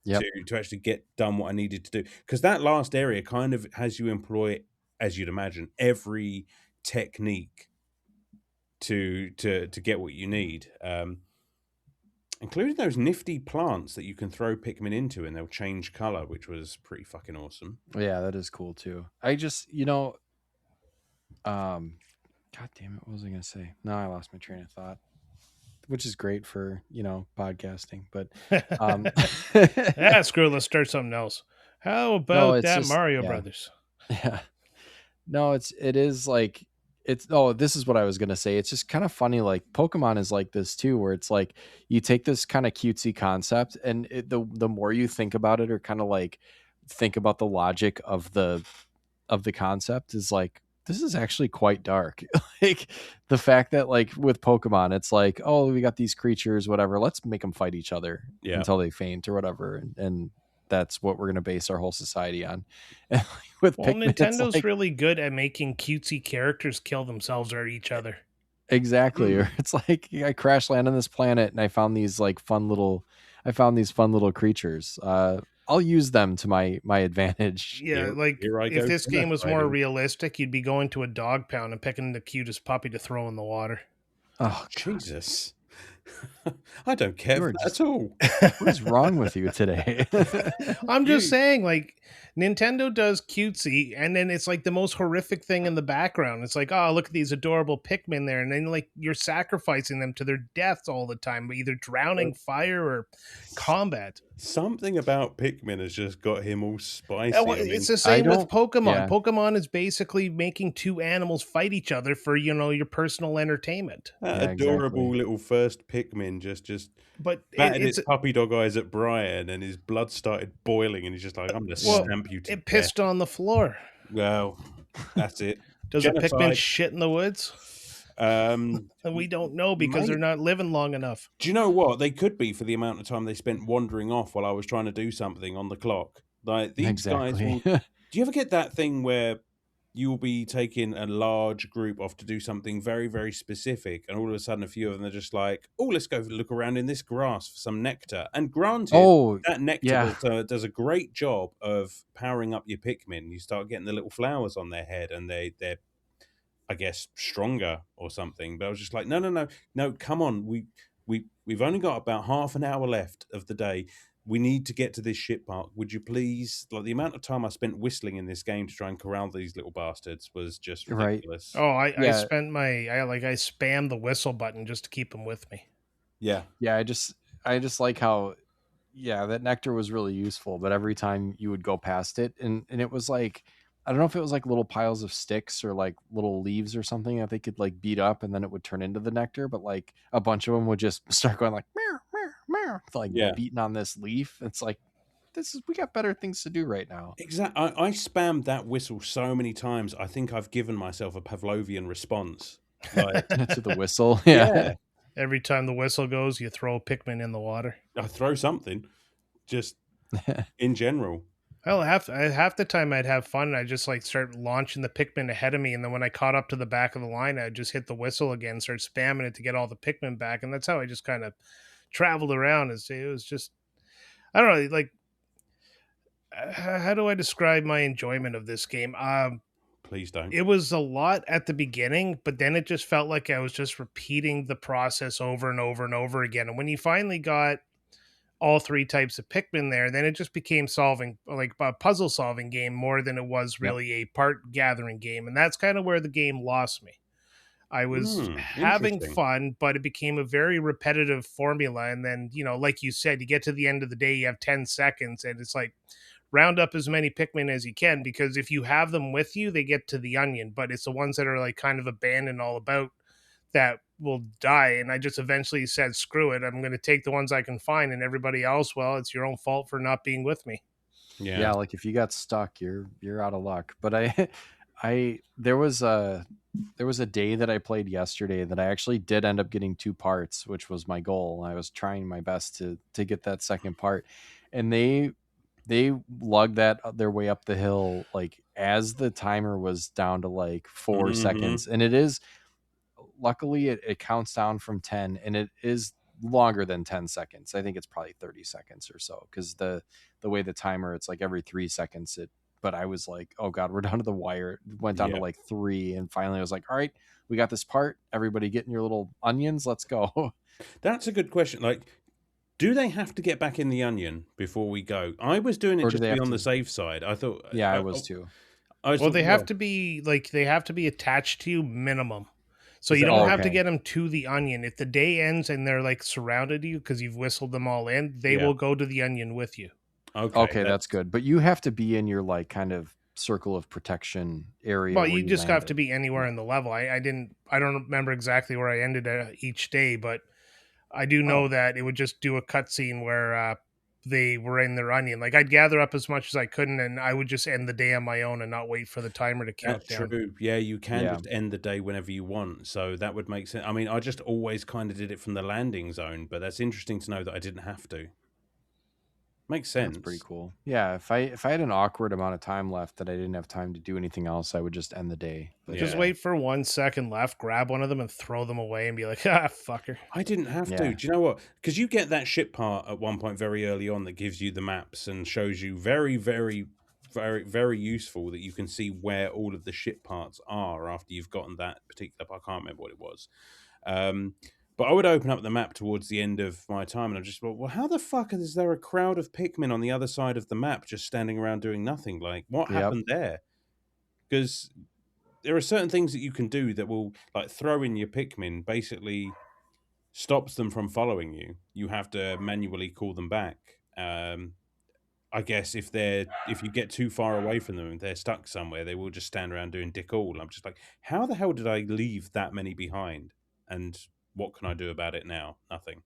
Yep. to actually get done what I needed to do. Because that last area kind of has you employ, as you'd imagine, every technique to get what you need, including those nifty plants that you can throw Pikmin into and they'll change color, which was pretty fucking awesome. Yeah, that is cool too. I just, God damn it, what was I gonna say? No, I lost my train of thought, which is great for podcasting. But Screw it, let's start something else. How no, about it's that just Mario yeah. Brothers? Yeah. No, it is like this is what I was gonna say. It's just kind of funny. Like Pokemon is like this too, where it's like you take this kind of cutesy concept, and the more you think about it, or kind of like think about the logic of the concept, is like this is actually quite dark. Like the fact that like with Pokemon, it's like, oh, we got these creatures, whatever. Let's make them fight each other until they faint or whatever, and that's what we're gonna base our whole society on. And like, with Well, Pikmin, it's Nintendo's like, really good at making cutesy characters kill themselves or each other. exactly. Or it's like I crash land on this planet and I found these fun little creatures. I'll use them to my advantage. Yeah, like here I if go this game was more fighting. realistic, you'd be going to a dog pound and picking the cutest puppy to throw in the water. Oh, Jesus. I don't care You for are that just- at all. what is wrong with you today? I'm just saying, like, Nintendo does cutesy, and then it's like the most horrific thing in the background. It's like, oh, look at these adorable Pikmin there, and then like you're sacrificing them to their deaths all the time, either drowning, fire, or combat. Something about Pikmin has just got him all spicy. Well, I mean, it's the same with Pokemon. Yeah. Pokemon is basically making two animals fight each other for your personal entertainment. that Yeah, adorable exactly. little first Pikmin just But batted it's its puppy dog eyes at Brian, and his blood started boiling, and he's just like, "I'm gonna well, stamp you to it death." pissed on the floor. Well, that's it. Does a Pikmin Genocide. shit in the woods? Um, And we don't know because they're not living long enough. do you know what? They could be for the amount of time they spent wandering off while I was trying to do something on the clock. Like these guys Exactly. will. Do you ever get that thing where you'll be taking a large group off to do something very, very specific, and all of a sudden a few of them are just like, "Oh, let's go look around in this grass for some nectar." And granted, Oh, that nectar yeah. does a great job of powering up your Pikmin. You start getting the little flowers on their head, and they're I guess stronger or something. But I was just like, no, come on. We've only got about half an hour left of the day. We need to get to this ship park. Would you please? Like the amount of time I spent whistling in this game to try and corral these little bastards was just Right. ridiculous. Oh, I Yeah. I spammed the whistle button just to keep them with me. Yeah. Yeah, I just like how that nectar was really useful, but every time you would go past it and it was like I don't know if it was like little piles of sticks or like little leaves or something that they could like beat up and then it would turn into the nectar, but like a bunch of them would just start going like meow, meow, meow, like Yeah. beating on this leaf. It's like we got better things to do right now. Exactly. I spammed that whistle so many times. I think I've given myself a Pavlovian response. Like, To the whistle. Yeah. Every time the whistle goes, you throw a Pikmin in the water. I throw something, just in general. Well, half the time I'd have fun and I'd just like start launching the Pikmin ahead of me. And then when I caught up to the back of the line, I'd just hit the whistle again, start spamming it to get all the Pikmin back. And that's how I just kind of traveled around. It was just, I don't know, like, how do I describe my enjoyment of this game? Please don't. It was a lot at the beginning, but then it just felt like I was just repeating the process over and over and over again. And when you finally got all three types of Pikmin there, then it just became solving, like a puzzle solving game more than it was really a part gathering game. And that's kind of where the game lost me. I was having Interesting. fun, but it became a very repetitive formula. And then, like you said, you get to the end of the day, you have 10 seconds, and it's like, round up as many Pikmin as you can, because if you have them with you, they get to the onion, but it's the ones that are like kind of abandoned all about that will die. And I just eventually said, screw it. I'm going to take the ones I can find, and everybody else, well, it's your own fault for not being with me. Yeah, like if you got stuck, you're out of luck. But I there was a day that I played yesterday that I actually did end up getting 2 parts, which was my goal. I was trying my best to get that second part, and they lugged that their way up the hill like as the timer was down to like 4 seconds, and it is luckily it counts down from 10, and it is longer than 10 seconds. I think it's probably 30 seconds or so, because the way the timer, it's like every 3 seconds but I was like, oh god, we're down to the wire. It went down to like 3, and finally I was like, all right, we got this part, everybody get in your little onions, let's go. That's a good question. Like, do they have to get back in the onion before we go? I was doing it Or do just they to be have on to- the safe side. I thought, Oh, I was too. Well, they have to be attached to you minimum. So Is you that- don't have to okay. get them to the onion. If the day ends and they're like surrounded you because you've whistled them all in, they Yeah. will go to the onion with you. Okay, that's good. But you have to be in your like kind of circle of protection area. Well, where you just have landed. to be anywhere in the level. I don't remember exactly where I ended each day, but I do know that it would just do a cutscene where they were in their onion. Like I'd gather up as much as I could, and I would just end the day on my own and not wait for the timer to count That's down. true. Yeah, you can Yeah. just end the day whenever you want. So that would make sense. I mean, I just always kind of did it from the landing zone, but that's interesting to know that I didn't have to. Makes sense. That's pretty cool. Yeah, if I had an awkward amount of time left that I didn't have time to do anything else, I would just end the day. But Just Yeah. wait for 1 second left, grab one of them and throw them away and be like, ah, fucker. I didn't have Yeah. to. Do you know what? Because you get that ship part at one point very early on that gives you the maps and shows you very, very, very, very useful that you can see where all of the ship parts are after you've gotten that particular. I can't remember what it was. But I would open up the map towards the end of my time, and I'm just, well, how the fuck is there a crowd of Pikmin on the other side of the map just standing around doing nothing? Like, what Yep. happened there? Because there are certain things that you can do that will, like, throw in your Pikmin, basically stops them from following you. You have to manually call them back. I guess if you get too far away from them and they're stuck somewhere, they will just stand around doing dick all. I'm just like, how the hell did I leave that many behind? And what can I do about it now? Nothing.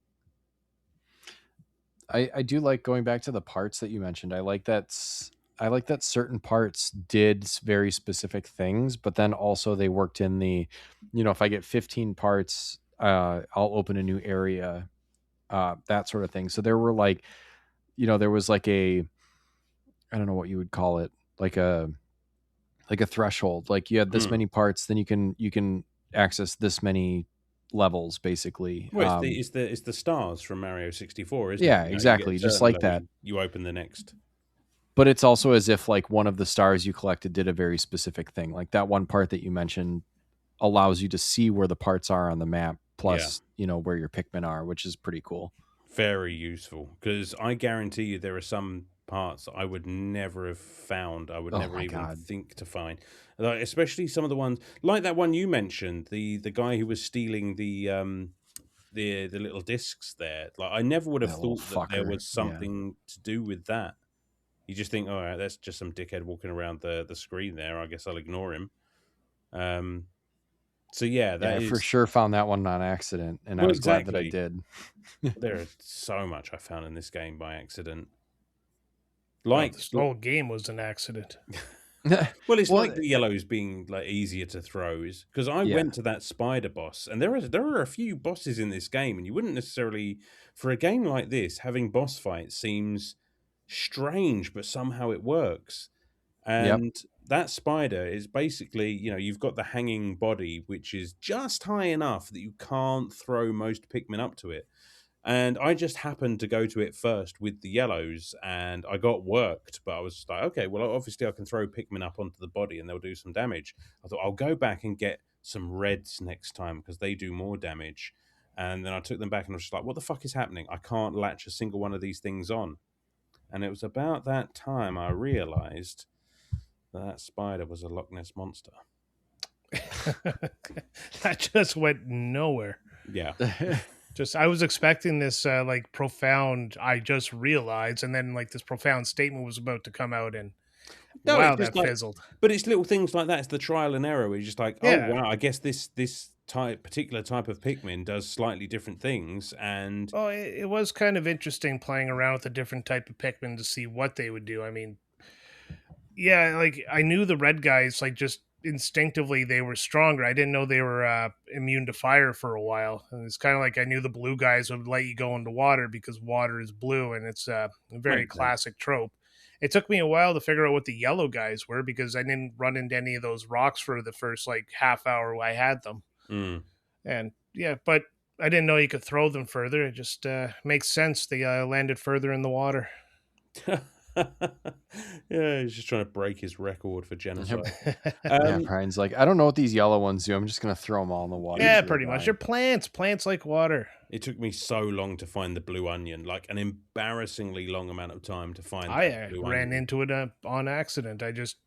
I do like going back to the parts that you mentioned. I like that certain parts did very specific things, but then also they worked in the, if I get 15 parts, I'll open a new area, that sort of thing. So there were like, there was like I don't know what you would call it, like a threshold. Like you had this many parts, then you can access this many levels, basically. Well, it's the stars from Mario 64, isn't Yeah, it? exactly, You get a just certain like level, that. you open the next. But it's also as if like one of the stars you collected did a very specific thing. Like that one part that you mentioned allows you to see where the parts are on the map, plus where your Pikmin are, which is pretty cool. Very useful, because I guarantee you there are some parts that I would never have found. I would Oh never my even God. think to find. Like, especially some of the ones like that one you mentioned, the guy who was stealing the little discs there. Like, I never would have That little thought that there fucker. was something to do with that. You just think, all right, that's just some dickhead walking around the screen there. I guess I'll ignore him. So yeah, Yeah, that I for is sure found that one on accident, and I well, was glad that I exactly. did. There is so much I found in this game by accident. Well, Like, this whole game was an accident. well, it's Well, like the yellows being like easier to throw, is because I yeah. went to that spider boss, and there are a few bosses in this game, and you wouldn't necessarily, for a game like this, having boss fights seems strange, but somehow it works. Yep. And that spider is basically, you've got the hanging body, which is just high enough that you can't throw most Pikmin up to it. And I just happened to go to it first with the yellows, and I got worked. But I was like, okay, well, obviously I can throw Pikmin up onto the body and they'll do some damage. I thought I'll go back and get some reds next time because they do more damage. And then I took them back and I was just like, what the fuck is happening? I can't latch a single one of these things on. And it was about that time I realized that spider was a Loch Ness monster. That just went nowhere. Yeah. I was expecting this like profound, I just realized, and then like this profound statement was about to come out, and No, wow, it's just that like, fizzled. but it's little things like that. It's the trial and error. Where you're just like, oh Yeah. wow, I guess this particular type of Pikmin does slightly different things, and Oh, it was kind of interesting playing around with a different type of Pikmin to see what they would do. I mean, yeah, like I knew the red guys, like just instinctively they were stronger. I didn't know they were immune to fire for a while. And it's kind of like I knew the blue guys would let you go into water because water is blue, and it's a very makes sense. classic trope. It took me a while to figure out what the yellow guys were because I didn't run into any of those rocks for the first like half hour I had them. And yeah, but I didn't know you could throw them further. It just makes sense. They landed further in the water. Yeah, he's just trying to break his record for genocide. Yeah, Brian's like, I don't know what these yellow ones do. I'm just gonna throw them all in the water. Yeah, and see pretty what much. dies. They're plants. Plants like water. It took me so long to find the blue onion, like an embarrassingly long amount of time to find. I that blue ran onion. into it on accident. I just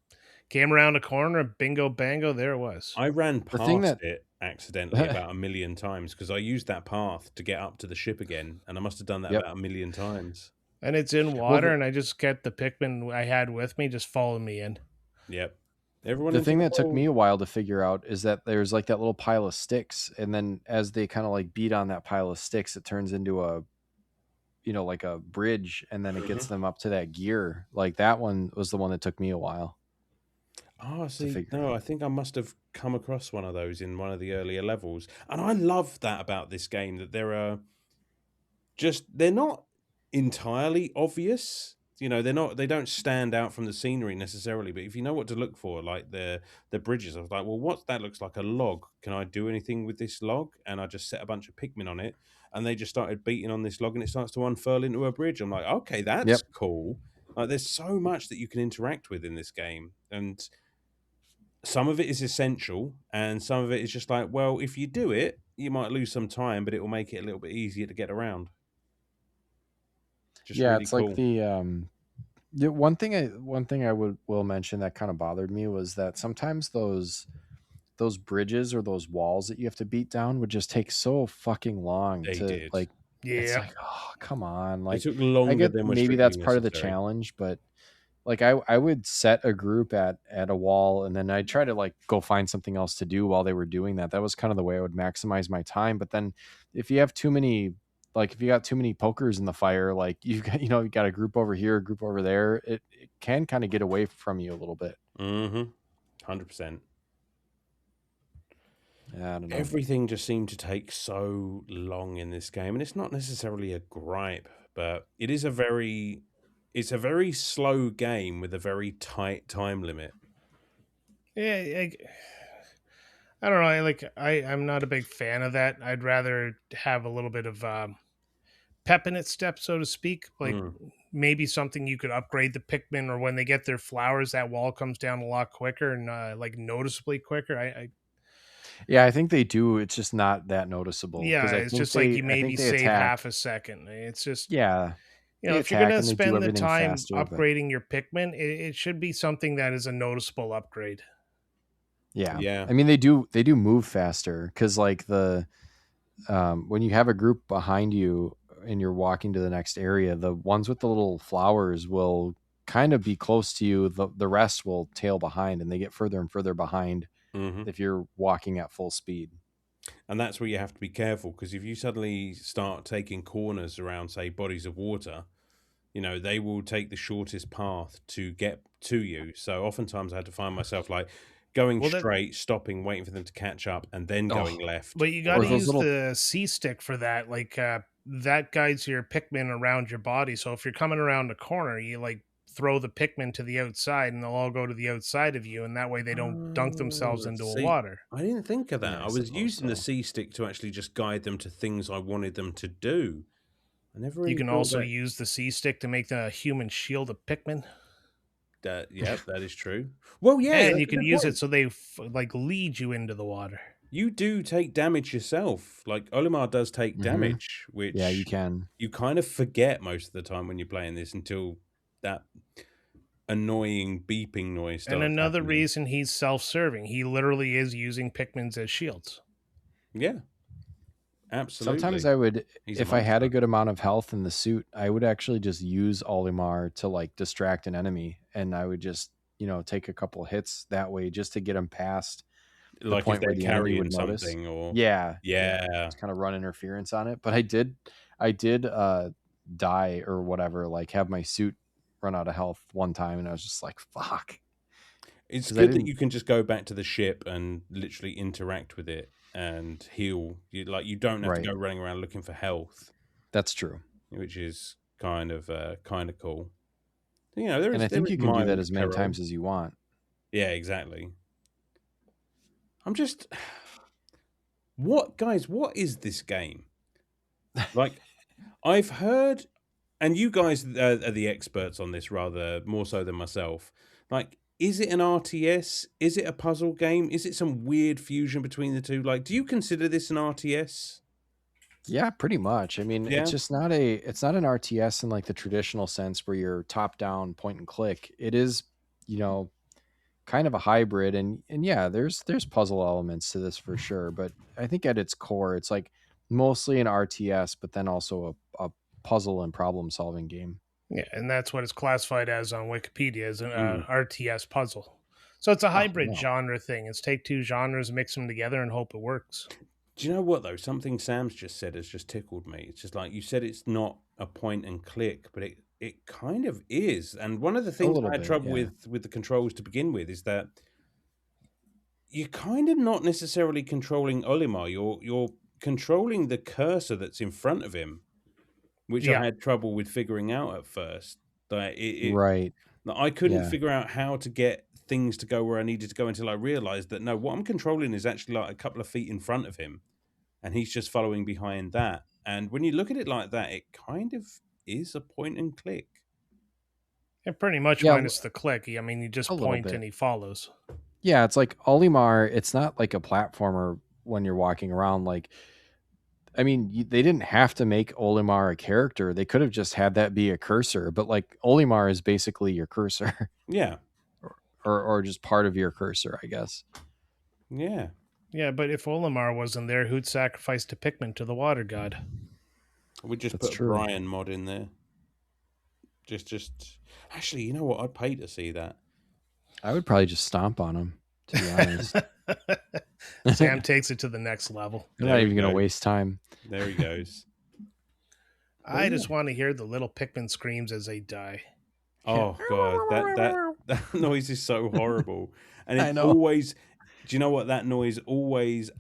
came around a corner, bingo, bango, there it was. I ran The past thing that- it accidentally about 1,000,000 times because I used that path to get up to the ship again, and I must have done that Yep. about 1,000,000 times. And it's in water, the- and I just kept the Pikmin I had with me just follow me in. Yep. Everyone. The thing that took involved. me a while to figure out is that there's like that little pile of sticks, and then as they kind of like beat on that pile of sticks, it turns into a, like a bridge, and then it gets them up to that gear. Like that one was the one that took me a while. Oh, see, figure no, out. I think I must have come across one of those in one of the earlier levels. And I love that about this game, that they're not entirely obvious. They don't stand out from the scenery necessarily, but if you know what to look for, like the bridges, I was like, well, that looks like a log. Can I do anything with this log? And I just set a bunch of Pikmin on it, and they just started beating on this log, and it starts to unfurl into a bridge. I'm like, okay, that's cool. Like, there's so much that you can interact with in this game, and some of it is essential, and some of it is just like, well, if you do it, you might lose some time, but it will make it a little bit easier to get around. Just Yeah, really it's like cool. the one thing I will mention that kind of bothered me was that sometimes those bridges or those walls that you have to beat down would just take so fucking long They to did. like. It's Yeah. like, oh, come on. It Like, took I longer get than was maybe strictly that's part of the necessary. challenge, but like I would set a group at a wall and then I'd try to like go find something else to do while they were doing that. That was kind of the way I would maximize my time. But then if you have too many, like if you got too many pokers in the fire, like you got, you got a group over here, a group over there, it can kind of get away from you a little bit. 100%. Yeah, I don't know. Everything just seemed to take so long in this game, and it's not necessarily a gripe, but it's a very slow game with a very tight time limit. Yeah, I don't know. I'm not a big fan of that. I'd rather have a little bit of pep in its step, so to speak. Like Mm. maybe something you could upgrade the Pikmin, or when they get their flowers, that wall comes down a lot quicker and like noticeably quicker. Yeah, I think they do. It's just not that noticeable because Yeah, it's just like you I maybe think they save attack. half a second. It's just, Yeah, they if you're attack gonna and they do spend the everything time faster, but upgrading your Pikmin, it should be something that is a noticeable upgrade. yeah. Yeah. I mean, they do move faster because like the when you have a group behind you and you're walking to the next area, the ones with the little flowers will kind of be close to you. The rest will tail behind and they get further and further behind Hmm. if you're walking at full speed. And that's where you have to be careful, because if you suddenly start taking corners around, say, bodies of water, they will take the shortest path to get to you. So oftentimes I had to find myself like going Well, that straight, stopping, waiting for them to catch up, and then going Oh, left. but you got or to those use little the C stick for that. Like that guides your Pikmin around your body. So if you're coming around a corner, you like throw the Pikmin to the outside, and they'll all go to the outside of you, and that way they don't dunk themselves into a See, water. I didn't think of that. yeah, I I was suppose using the so. C stick to actually just guide them to things I wanted them to do. I never You really can thought also that. use the C stick to make the human shield of Pikmin, Yep, that is true. Well, yeah, and that's you a can good use it point. so they like lead you into the water. You do take damage yourself. Like Olimar does take Hmm. damage, Yeah, you which can. you kind of forget most of the time when you're playing this until that annoying beeping noise And starts another happening. reason he's self-serving, he literally is using Pikmins as shields. Yeah, Sometimes absolutely. I would, He's a if I had a monster. good amount of health in the suit, I would actually just use Olimar to like distract an enemy, and I would just take a couple hits that way just to get them past the Like if point where they're the enemy carrying would notice. something or Yeah, yeah, yeah. just kind of run interference on it. But I did die or whatever, like have my suit run out of health one time, and I was just like, fuck, It's because I good that didn't. you can just go back to the ship and literally interact with it and heal. You don't have to Right, go running around looking for health, that's true. which is kind of cool. And I There think is you can do that mild as many peril. times as you want. Yeah, exactly. I'm just what is this game? Like, I've heard, and you guys are the experts on this rather more so than myself. Like, is it an RTS? Is it a puzzle game? Is it some weird fusion between the two? Like, do you consider this an RTS? Yeah, pretty much. I mean, Yeah. it's not an RTS in like the traditional sense where you're top down point and click. It is, you know, kind of a hybrid and yeah, there's puzzle elements to this for sure, but I think at its core it's like mostly an RTS but then also a puzzle and problem solving game. Yeah, and that's what it's classified as on Wikipedia as an Mm. RTS puzzle. So it's a Oh, hybrid wow. genre thing. It's take two genres, mix them together, and hope it works. Do you know what though? Something Sam's just said has just tickled me. It's just like you said, it's not a point and click, but it kind of is. And one of the A things little I had bit, trouble yeah. with the controls to begin with is that you're kind of not necessarily controlling Olimar. You're controlling the cursor that's in front of him, which I Yeah, had trouble with figuring out at first. Like Right. like, I couldn't Yeah. figure out how to get things to go where I needed to go until I realized that no, what I'm controlling is actually like a couple of feet in front of him, and he's just following behind that. And when you look at it like that, it kind of is a point and click. and pretty much Yeah, minus the click. I mean, you a just little point bit. and he follows. Yeah, it's like Olimar. It's not like a platformer when you're walking around. Like, I mean, they didn't have to make Olimar a character. They could have just had that be a cursor. But like, Olimar is basically your cursor, Yeah, or just part of your cursor, I guess. yeah. Yeah, but if Olimar wasn't there, who'd sacrifice to Pikmin to the water god? We just That's put a true. Brian mod in there. Just. Actually, you know what? I'd pay to see that. I would probably just stomp on him, to be honest. Sam I'm takes it to the next level. not There even we going to go. waste time. There he goes. I just want to hear the little Pikmin screams as they die. Oh god, that noise is so horrible, and I it know. always. Do you know what that noise always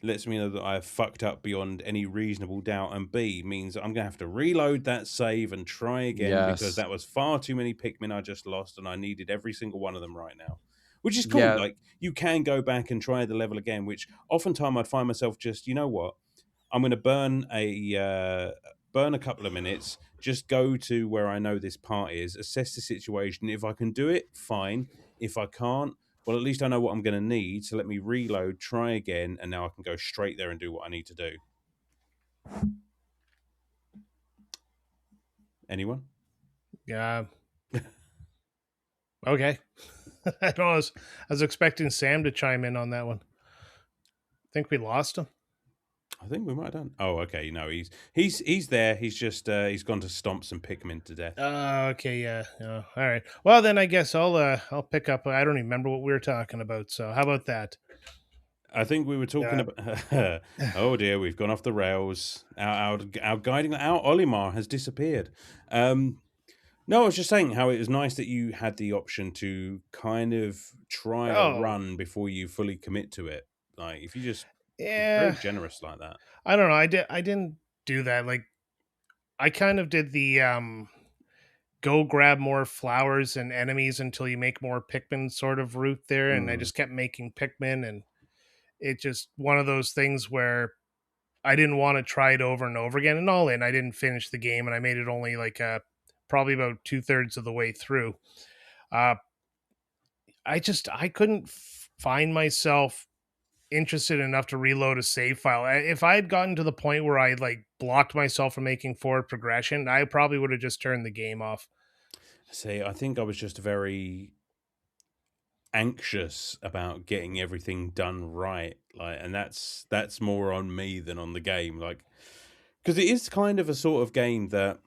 lets me know that I have fucked up beyond any reasonable doubt, and B means I'm gonna have to reload that save and try again because Yes. that was far too many Pikmin I just lost, and I needed every single one of them right now. Which is cool. Yeah. Like you can go back and try the level again. Which oftentimes I'd find myself just, you know what, I'm going to burn a couple of minutes, just go to where I know this part is, assess the situation. If I can do it, fine. If I can't, well, at least I know what I'm going to need. So let me reload, try again, and now I can go straight there and do what I need to do. Anyone? Yeah. Okay. I know. I was expecting Sam to chime in on that one. Think we lost him. I think we might have done. Oh, okay. No, he's there. He's just he's gone to stomp some Pikmin to death. Okay, yeah. All right. Well, then I guess I'll pick up. I don't even remember what we were talking about. So how about that? I think we were talking about. Oh dear, we've gone off the rails. Our Olimar has disappeared. No, I was just saying how it was nice that you had the option to kind of try a run before you fully commit to it. Like if you just very generous like that. I don't know. I didn't do that. Like I kind of did the go grab more flowers and enemies until you make more Pikmin sort of route there, and I just kept making Pikmin, and it just one of those things where I didn't want to try it over and over again. And all in, I didn't finish the game, and I made it only like probably about 2/3 of the way through. I couldn't find myself interested enough to reload a save file. If I had gotten to the point where I like blocked myself from making forward progression, I probably would have just turned the game off. See, I think I was just very anxious about getting everything done right, like, and that's more on me than on the game, like, because it is kind of a sort of game that,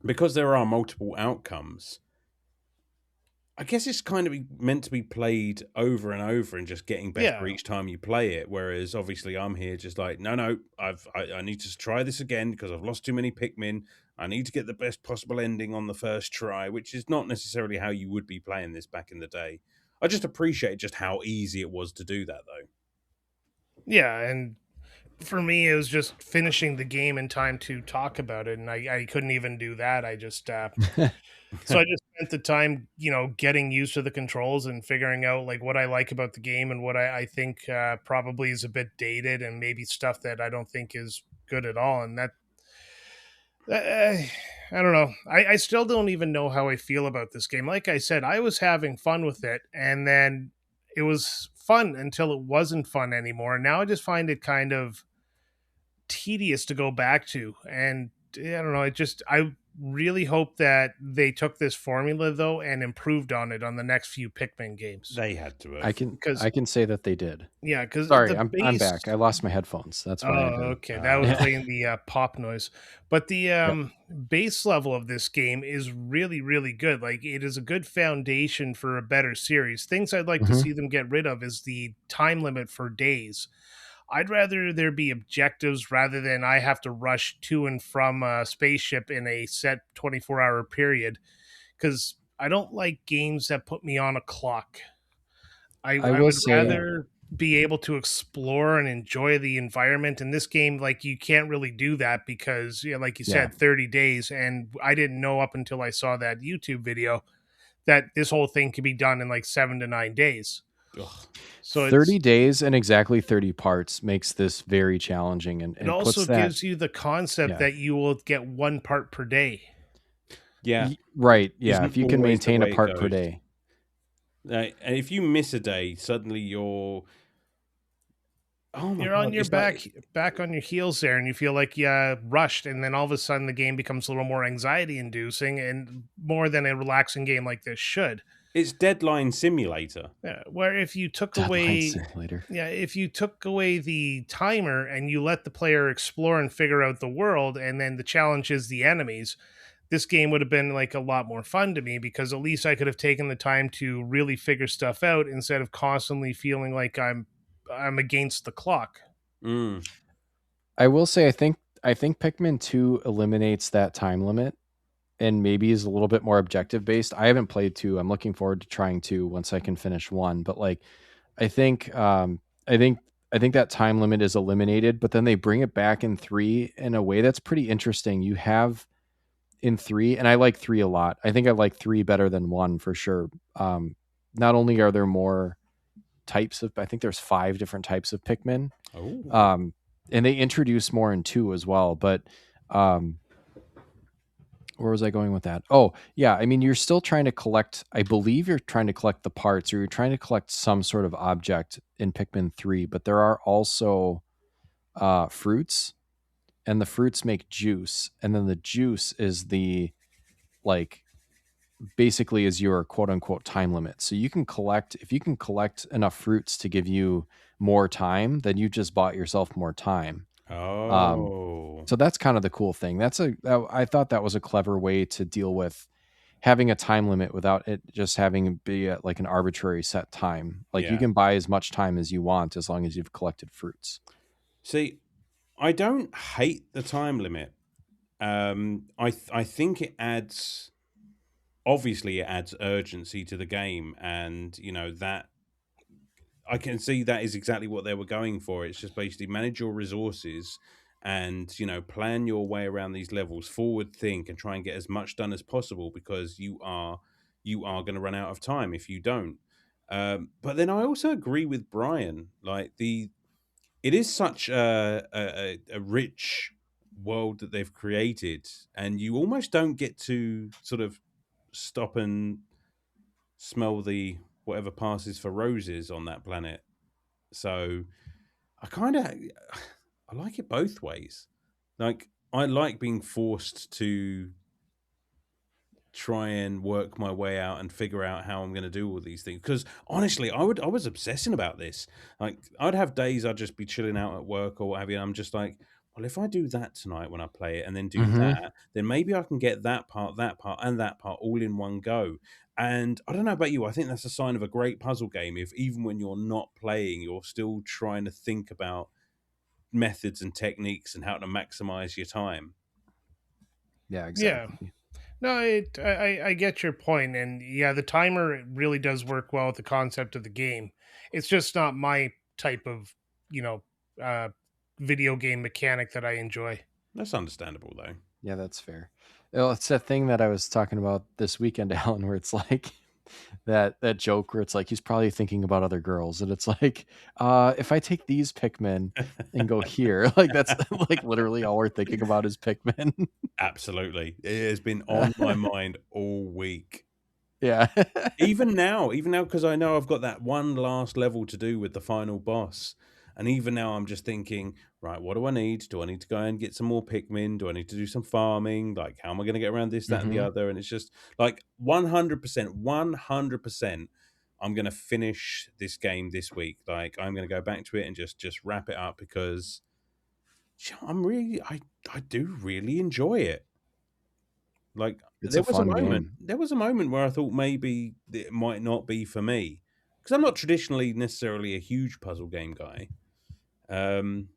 because there are multiple outcomes, I guess it's kind of meant to be played over and over and just getting better each time you play it. Whereas obviously I'm here just like, no, I need to try this again because I've lost too many Pikmin. I need to get the best possible ending on the first try, which is not necessarily how you would be playing this back in the day. I just appreciate just how easy it was to do that, though. Yeah, and for me, it was just finishing the game in time to talk about it, and I couldn't even do that. I just so I just spent the time, getting used to the controls and figuring out like what I like about the game and what I think probably is a bit dated and maybe stuff that I don't think is good at all. And that I don't know. I still don't even know how I feel about this game. Like I said, I was having fun with it, and then it was fun until it wasn't fun anymore. And now I just find it kind of tedious to go back to. And I don't know. I really hope that they took this formula though and improved on it on the next few Pikmin games. They had to have. I can say that they did. Yeah, because sorry, I'm back. I lost my headphones. That's why. Okay, that was playing the pop noise. But the base level of this game is really, really good. Like it is a good foundation for a better series. Things I'd like to see them get rid of is the time limit for days. I'd rather there be objectives rather than I have to rush to and from a spaceship in a set 24-hour period, because I don't like games that put me on a clock. I would rather be able to explore and enjoy the environment. In this game, like you can't really do that because, like you said, 30 days. And I didn't know up until I saw that YouTube video that this whole thing could be done in like 7 to 9 days. Ugh. So 30 days and exactly 30 parts makes this very challenging, and it also gives you the concept that you will get 1 part per day. Yeah, right. Yeah, if you can maintain a part per day. And if you miss a day, suddenly you're, oh my You're on god, your it's like, back on your heels there, and you feel like you rushed, and then all of a sudden the game becomes a little more anxiety inducing and more than a relaxing game like this should. it's deadline simulator. Yeah, where if you took Deadline away, Simulator. yeah, if you took away the timer and you let the player explore and figure out the world, and then the challenge is the enemies, this game would have been like a lot more fun to me because at least I could have taken the time to really figure stuff out instead of constantly feeling like I'm against the clock. Mm. I will say I think Pikmin 2 eliminates that time limit and maybe is a little bit more objective based. I haven't played 2. I'm looking forward to trying 2 once I can finish 1, but like I think I think I think that time limit is eliminated, but then they bring it back in 3 in a way that's pretty interesting. You have in 3, and I like 3 a lot. I think I like 3 better than 1 for sure. Not only are there more types of, I think there's 5 different types of Pikmin. Oh. And they introduce more in 2 as well, but where was I going with that? Oh, yeah. I mean, you're still trying to collect, I believe you're trying to collect the parts, or you're trying to collect some sort of object in Pikmin 3, but there are also fruits, and the fruits make juice. And then the juice is the, like, basically is your quote unquote time limit. So you can collect, if you can collect enough fruits to give you more time, then you just bought yourself more time. Um, Oh. so that's kind of the cool thing. I thought that was a clever way to deal with having a time limit without it just having it be like an arbitrary set time. Like you Yeah. can buy as much time as you want as long as you've collected fruits. See, I don't hate the time limit. I think it adds, obviously it adds urgency to the game, and you know that I can see that is exactly what they were going for. It's just basically manage your resources and, you know, plan your way around these levels, forward think and try and get as much done as possible because you are going to run out of time if you don't. But then I also agree with Brian. Like it is such a rich world that they've created, and you almost don't get to sort of stop and smell the whatever passes for roses on that planet. So I kind of I like it both ways. Like I like being forced to try and work my way out and figure out how I'm going to do all these things. Because honestly, I was obsessing about this. Like I'd have days I'd just be chilling out at work or what have you. And I'm just like, well, if I do that tonight when I play it and then do Mm-hmm. that, then maybe I can get that part, and that part all in one go. And I don't know about you, I think that's a sign of a great puzzle game. If even when you're not playing, you're still trying to think about methods and techniques and how to maximize your time. Yeah, Yeah. exactly. No, I get your point, and yeah, the timer really does work well with the concept of the game. It's just not my type of, you know, uh, video game mechanic that I enjoy. That's understandable though. Yeah, that's fair. Well, it's that thing that I was talking about this weekend, Alan, where it's like that joke where it's like he's probably thinking about other girls, and it's like, if I take these Pikmin and go here, like that's like literally all we're thinking about is Pikmin. Absolutely. It has been on my mind all week. Yeah. Even now, because I know I've got that one last level to do with the final boss. And even now, I'm just thinking, right, what do I need? Do I need to go and get some more Pikmin? Do I need to do some farming? Like, how am I going to get around this, that, and the Hmm. other? And it's just like 100%, 100%. I'm going to finish this game this week. Like, I'm going to go back to it and just wrap it up because I do really enjoy it. Like It's a fun game. there was a moment where I thought maybe it might not be for me because I'm not traditionally necessarily a huge puzzle game guy. Um,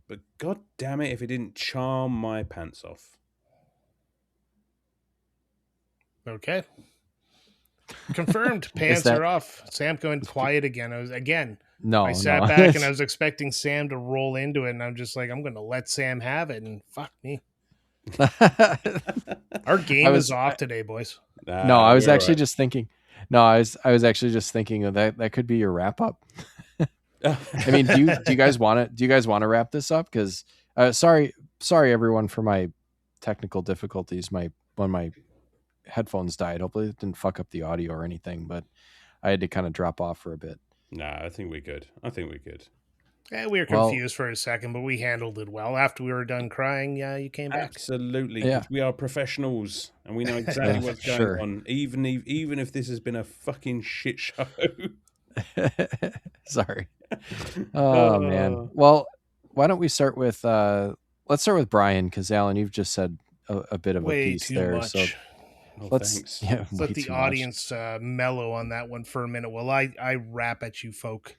but god damn it if it didn't charm my pants off. Okay, confirmed. Is Pants that are off. Sam going quiet again. I no, sat no? back and I was expecting Sam to roll into it, and I'm just like, I'm going to let Sam have it, and fuck me. Our I game is was off today, boys. no, I was You're all actually right. just thinking. No, I was actually just thinking of that could be your wrap up. I mean, do you guys want to wrap this up? Because sorry everyone for my technical difficulties. My when my headphones died. Hopefully it didn't fuck up the audio or anything. But I had to kind of drop off for a bit. Nah, I think we're good. I think we're good. We were Well, confused for a second, but we handled it well. After we were done crying, yeah, you came back. Absolutely, yeah, because we are professionals and we know exactly yeah, what's going sure. on, even if this has been a fucking shit show. Sorry. Oh man. Oh, Well, why don't we start with let's start with Brian, because Alan, you've just said a bit of a Way piece too there. So much. oh, let's thanks. yeah, Let's way let the too much. audience mellow on that one for a minute while I rap at you folk.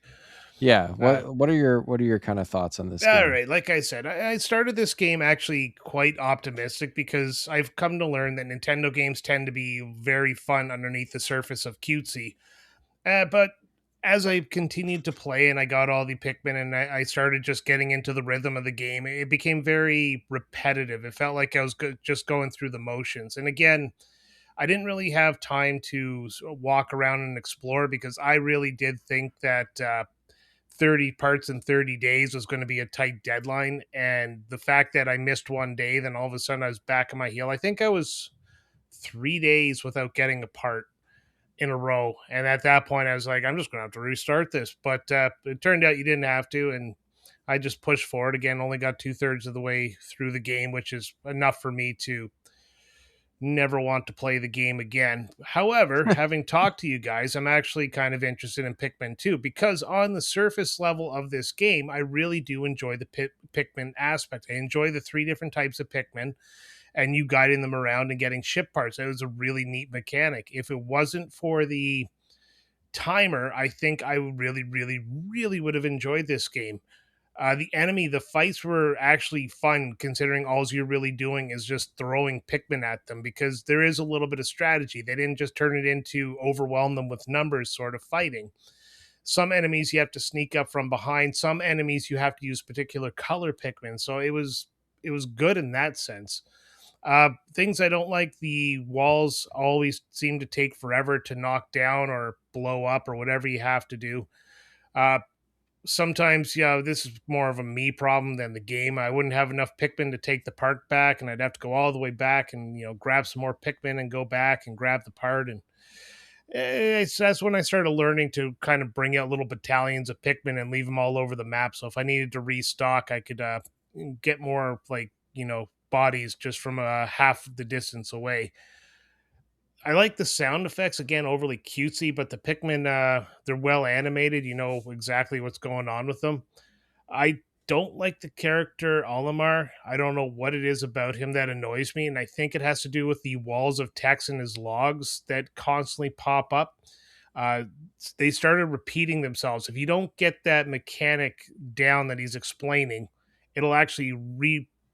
Yeah. Uh, What are your kind of thoughts on this all game? right, like I said, I started this game actually quite optimistic because I've come to learn that Nintendo games tend to be very fun underneath the surface of cutesy. But as I continued to play and I got all the Pikmin and I started just getting into the rhythm of the game, it became very repetitive. It felt like I was just going through the motions. And again, I didn't really have time to walk around and explore because I really did think that 30 parts in 30 days was going to be a tight deadline. And the fact that I missed one day, then all of a sudden I was back on my heel. I think I was 3 days without getting a part in a row. And at that point, I was like, I'm just going to have to restart this. But it turned out you didn't have to. And I just pushed forward again, only got 2/3 of the way through the game, which is enough for me to never want to play the game again. However, having talked to you guys, I'm actually kind of interested in Pikmin 2 because on the surface level of this game, I really do enjoy the Pikmin aspect. I enjoy the 3 different types of Pikmin and you guiding them around and getting ship parts. It was a really neat mechanic. If it wasn't for the timer, I think I really, really, really would have enjoyed this game. The fights were actually fun considering all you're really doing is just throwing Pikmin at them because there is a little bit of strategy. They didn't just turn it into overwhelm them with numbers sort of fighting. Some enemies you have to sneak up from behind. Some enemies you have to use particular color Pikmin. So it was good in that sense. Things I don't like, the walls always seem to take forever to knock down or blow up or whatever you have to do. Uh, Sometimes, yeah, this is more of a me problem than the game. I wouldn't have enough Pikmin to take the part back, and I'd have to go all the way back and grab some more Pikmin and go back and grab the part. And that's when I started learning to kind of bring out little battalions of Pikmin and leave them all over the map. So if I needed to restock, I could get more like bodies just from half the distance away. I like the sound effects, again, overly cutesy, but the Pikmin, they're well animated. You know exactly what's going on with them. I don't like the character Olimar. I don't know what it is about him that annoys me, and I think it has to do with the walls of text in his logs that constantly pop up. Uh, they started repeating themselves. If you don't get that mechanic down that he's explaining, it'll actually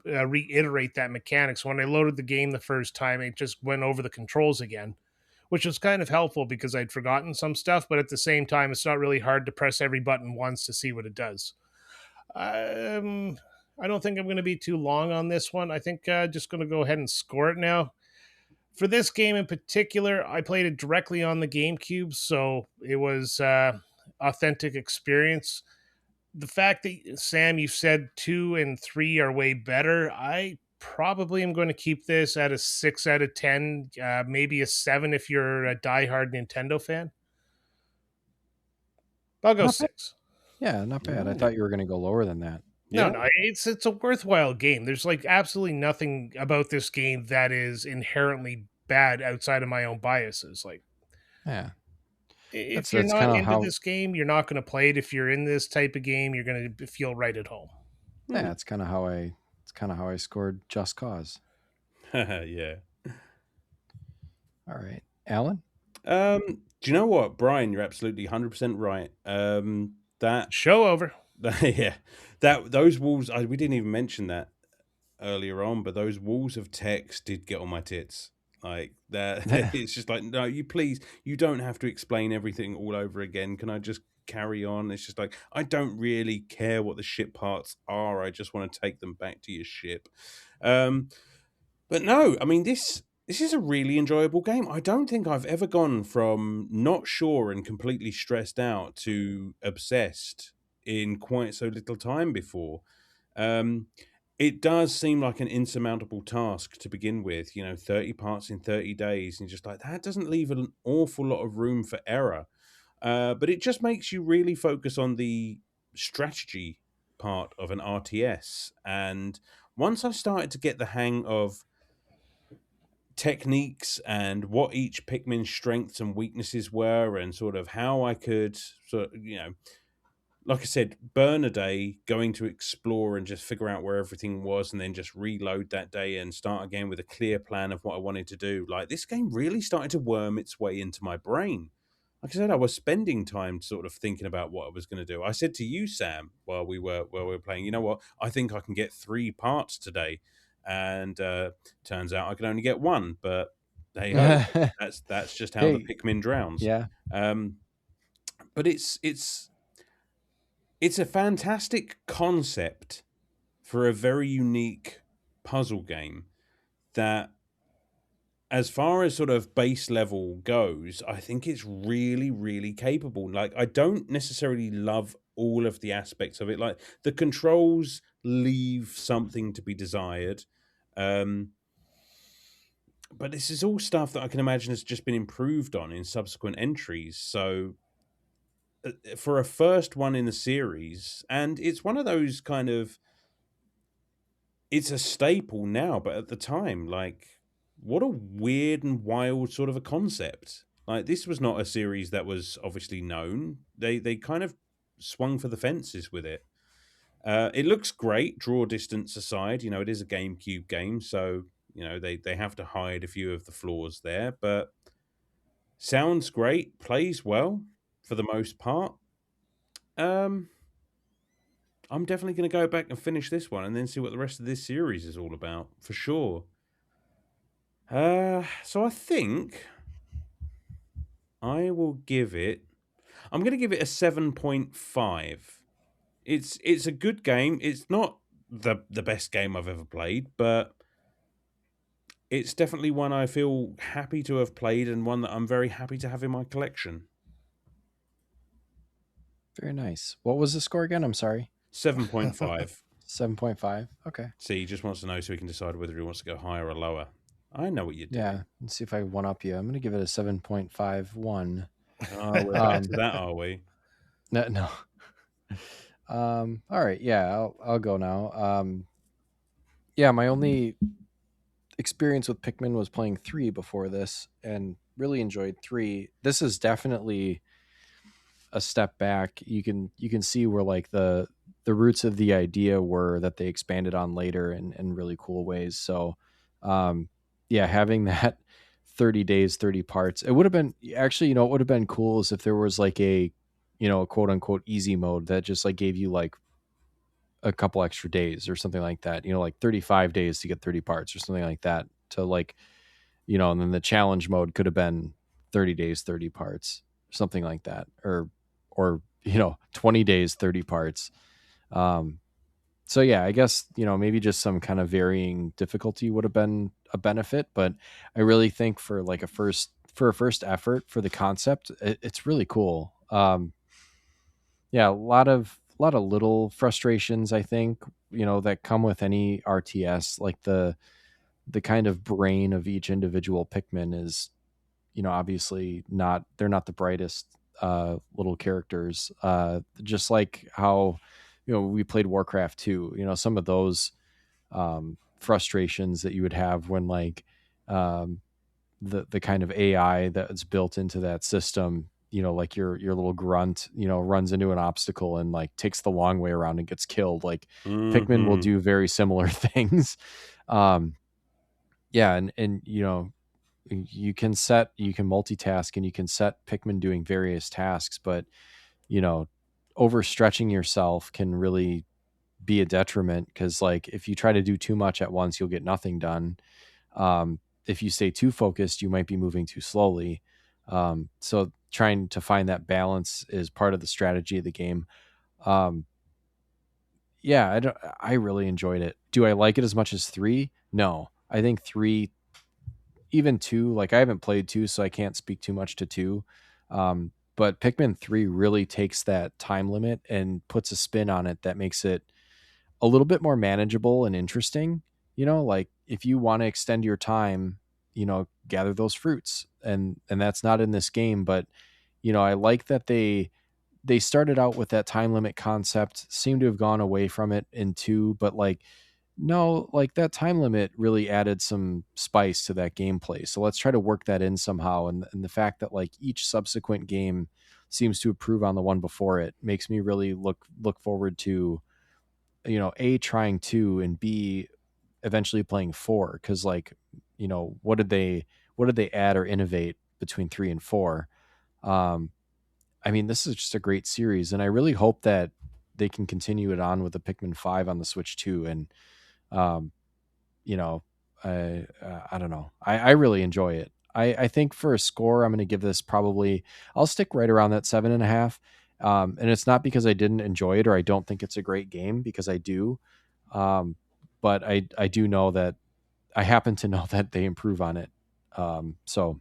reiterate that mechanic. So when I loaded the game the first time, it just went over the controls again, which was kind of helpful because I'd forgotten some stuff. But at the same time, it's not really hard to press every button once to see what it does. I don't think I'm going to be too long on this one. I think just going to go ahead and score it now. For this game in particular, I played it directly on the GameCube, so it was authentic experience. The fact that Sam, you said 2 and 3 are way better, I probably am going to keep this at a 6 out of 10, maybe a 7 if you're a diehard Nintendo fan. I'll go Not bad. 6. Yeah, not bad. I right. thought you were going to go lower than that. No, Yeah. no, it's a worthwhile game. There's like absolutely nothing about this game that is inherently bad outside of my own biases. Like Yeah, that's if you're that's not kind of into how. this game, you're not going to play it. If you're in this type of game, you're going to feel right at home. Yeah, Hmm. it's kind of how I. It's kind of how I scored Just Cause. Yeah. All right, Alan. Do you know what, Brian? You're absolutely 100% right. That Show over. yeah, that those walls. We didn't even mention that earlier on, but those walls of text did get on my tits. Like that, it's just like, no, you don't have to explain everything all over again. Can I just carry on? It's just like, I don't really care what the ship parts are. I just want to take them back to your ship. Um, but no, I mean this is a really enjoyable game. I don't think I've ever gone from not sure and completely stressed out to obsessed in quite so little time before. Um, it does seem like an insurmountable task to begin with, 30 parts in 30 days, and just like that doesn't leave an awful lot of room for error. but it just makes you really focus on the strategy part of an RTS. And once I started to get the hang of techniques and what each Pikmin's strengths and weaknesses were, and sort of how I could sort of, like I said, burn a day going to explore and just figure out where everything was, and then just reload that day and start again with a clear plan of what I wanted to do. Like, this game really started to worm its way into my brain. Like I said, I was spending time sort of thinking about what I was going to do. I said to you, Sam, while we were playing, you know what? I think I can get 3 parts today, and turns out I can only get 1. But hey ho, that's just how the Hey, Pikmin drowns. yeah. But it's a fantastic concept for a very unique puzzle game that, as far as sort of base level goes, I think it's really, really capable. Like, I don't necessarily love all of the aspects of it. Like, the controls leave something to be desired. But this is all stuff that I can imagine has just been improved on in subsequent entries. So, for a first one in the series, and it's one of those kind of, it's a staple now, but at the time, like, what a weird and wild sort of a concept. Like, this was not a series that was obviously known. They kind of swung for the fences with it. It looks great, draw distance aside. It is a GameCube game, so they have to hide a few of the flaws there. But sounds great, plays well for the most part. I'm definitely going to go back and finish this one and then see what the rest of this series is all about, for sure. So I think I will give it. I'm going to give it a 7.5. It's a good game. It's not the best game I've ever played, but it's definitely one I feel happy to have played, and one that I'm very happy to have in my collection. Very nice. What was the score again? I'm sorry. 7.5. 7.5. Okay. See, he just wants to know so he can decide whether he wants to go higher or lower. I know what you do. Yeah. Let's see if I one up you. I'm going to give it a 7.51. Oh, we're back to that, are we? No. All right. Yeah, I'll go now. Yeah, my only experience with Pikmin was playing 3 before this, and really enjoyed 3. This is definitely a step back. You can see where like the roots of the idea were that they expanded on later in really cool ways. So yeah, having that 30 days, 30 parts, it would have been actually, it would have been cool is if there was like a quote unquote easy mode that just like gave you like a couple extra days or something like that, like 35 days to get 30 parts or something like that, to like, and then the challenge mode could have been 30 days, 30 parts, something like that, or 20 days, 30 parts. So yeah, I guess, maybe just some kind of varying difficulty would have been a benefit, but I really think for like a first effort for the concept, it's really cool. Yeah, a lot of little frustrations, I think, that come with any RTS, like the kind of brain of each individual Pikmin is, obviously they're not the brightest little characters. Just like how, we played Warcraft 2, some of those frustrations that you would have when like the kind of AI that's built into that system, like your little grunt, runs into an obstacle and like takes the long way around and gets killed. Like Pikmin will do very similar things. Yeah. And, you can multitask and you can set Pikmin doing various tasks, but, overstretching yourself can really be a detriment, because like if you try to do too much at once, you'll get nothing done. If you stay too focused, you might be moving too slowly. So trying to find that balance is part of the strategy of the game. Yeah, I really enjoyed it. Do I like it as much as 3? No, I think 3, even 2, like I haven't played 2, so I can't speak too much to 2. But Pikmin 3 really takes that time limit and puts a spin on it that makes it a little bit more manageable and interesting. Like if you want to extend your time, gather those fruits, and that's not in this game, but I like that they started out with that time limit concept, seem to have gone away from it in 2, but like no, like that time limit really added some spice to that gameplay. So let's try to work that in somehow. And the fact that like each subsequent game seems to improve on the one before it makes me really look forward to, A, trying 2, and B, eventually playing 4. Cause like, what did they add or innovate between 3 and 4? Um, I mean, this is just a great series, and I really hope that they can continue it on with the Pikmin 5 on the Switch too. And um, you know, I don't know. I really enjoy it. I think for a score, I'm going to give this probably. I'll stick right around that 7.5. And it's not because I didn't enjoy it or I don't think it's a great game, because I do. But I do know that I happen to know that they improve on it. So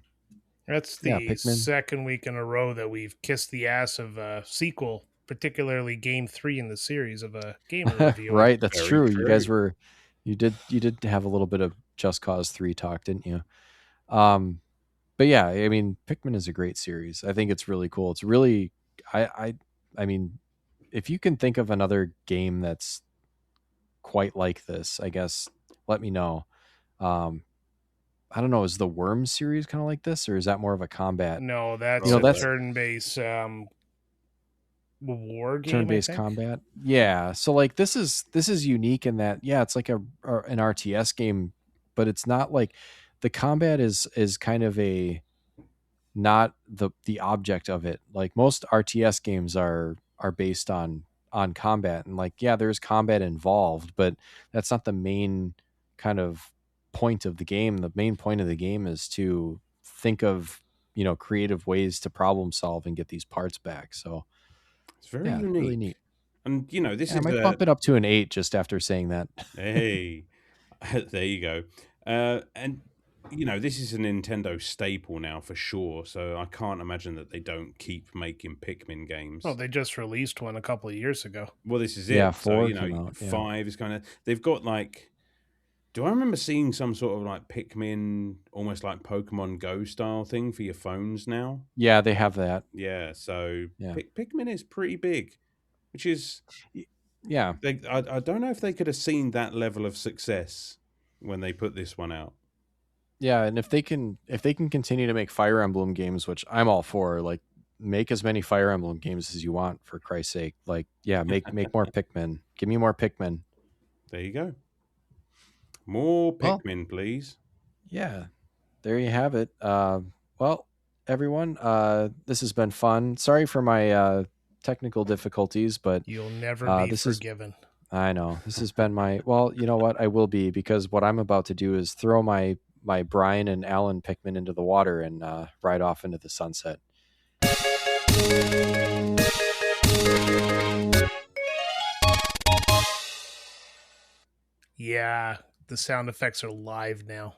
That's yeah, the Pikmin. second week in a row that we've kissed the ass of a sequel, particularly game 3 in the series of a game we're reviewing. Right, that's Very true. true. You did have a little bit of Just Cause 3 talk, didn't you? Um, but yeah, I mean, Pikmin is a great series. I think it's really cool. It's really, I mean, if you can think of another game that's quite like this, I guess let me know. Um, I don't know, is the Worms series kind of like this, or is that more of a combat? No, that's Oh, a That's turn-based war game, I turn-based think. combat. Yeah, so like this is unique in that, yeah, it's like an RTS game, but it's not like the combat is kind of a not the object of it. Like most RTS games are based on combat, and like yeah, there's combat involved, but that's not the main kind of point of the game. The main point of the game is to think of, creative ways to problem solve and get these parts back. So It's very yeah, really unique. neat. And this Yeah, I is might a bump it up to an 8 just after saying that. hey, there you go. And this is a Nintendo staple now for sure. So I can't imagine that they don't keep making Pikmin Well, games. they just released one a couple of years ago. Well, this is Yeah, it. So 4 came out. Yeah. 5 is kind of they've got like. Do I remember seeing some sort of like Pikmin, almost like Pokemon Go style thing for your phones now? Yeah, they have that. Yeah. So Yeah. Pikmin is pretty big, which is Y- Yeah. I don't know if they could have seen that level of success when they put this one out. Yeah, and if they can continue to make Fire Emblem games, which I'm all for, like make as many Fire Emblem games as you want, for Christ's sake. Like, yeah, make more Pikmin. Give me more Pikmin. There you go. More Well, Pikmin, please. yeah, there you have it. Well, everyone, this has been fun. Sorry for my technical difficulties, but You'll never be this is forgiven. I know this has been my well. You know what? I will be, because what I'm about to do is throw my Brian and Alan Pikmin into the water and ride off into the sunset. Yeah, the sound effects are live now.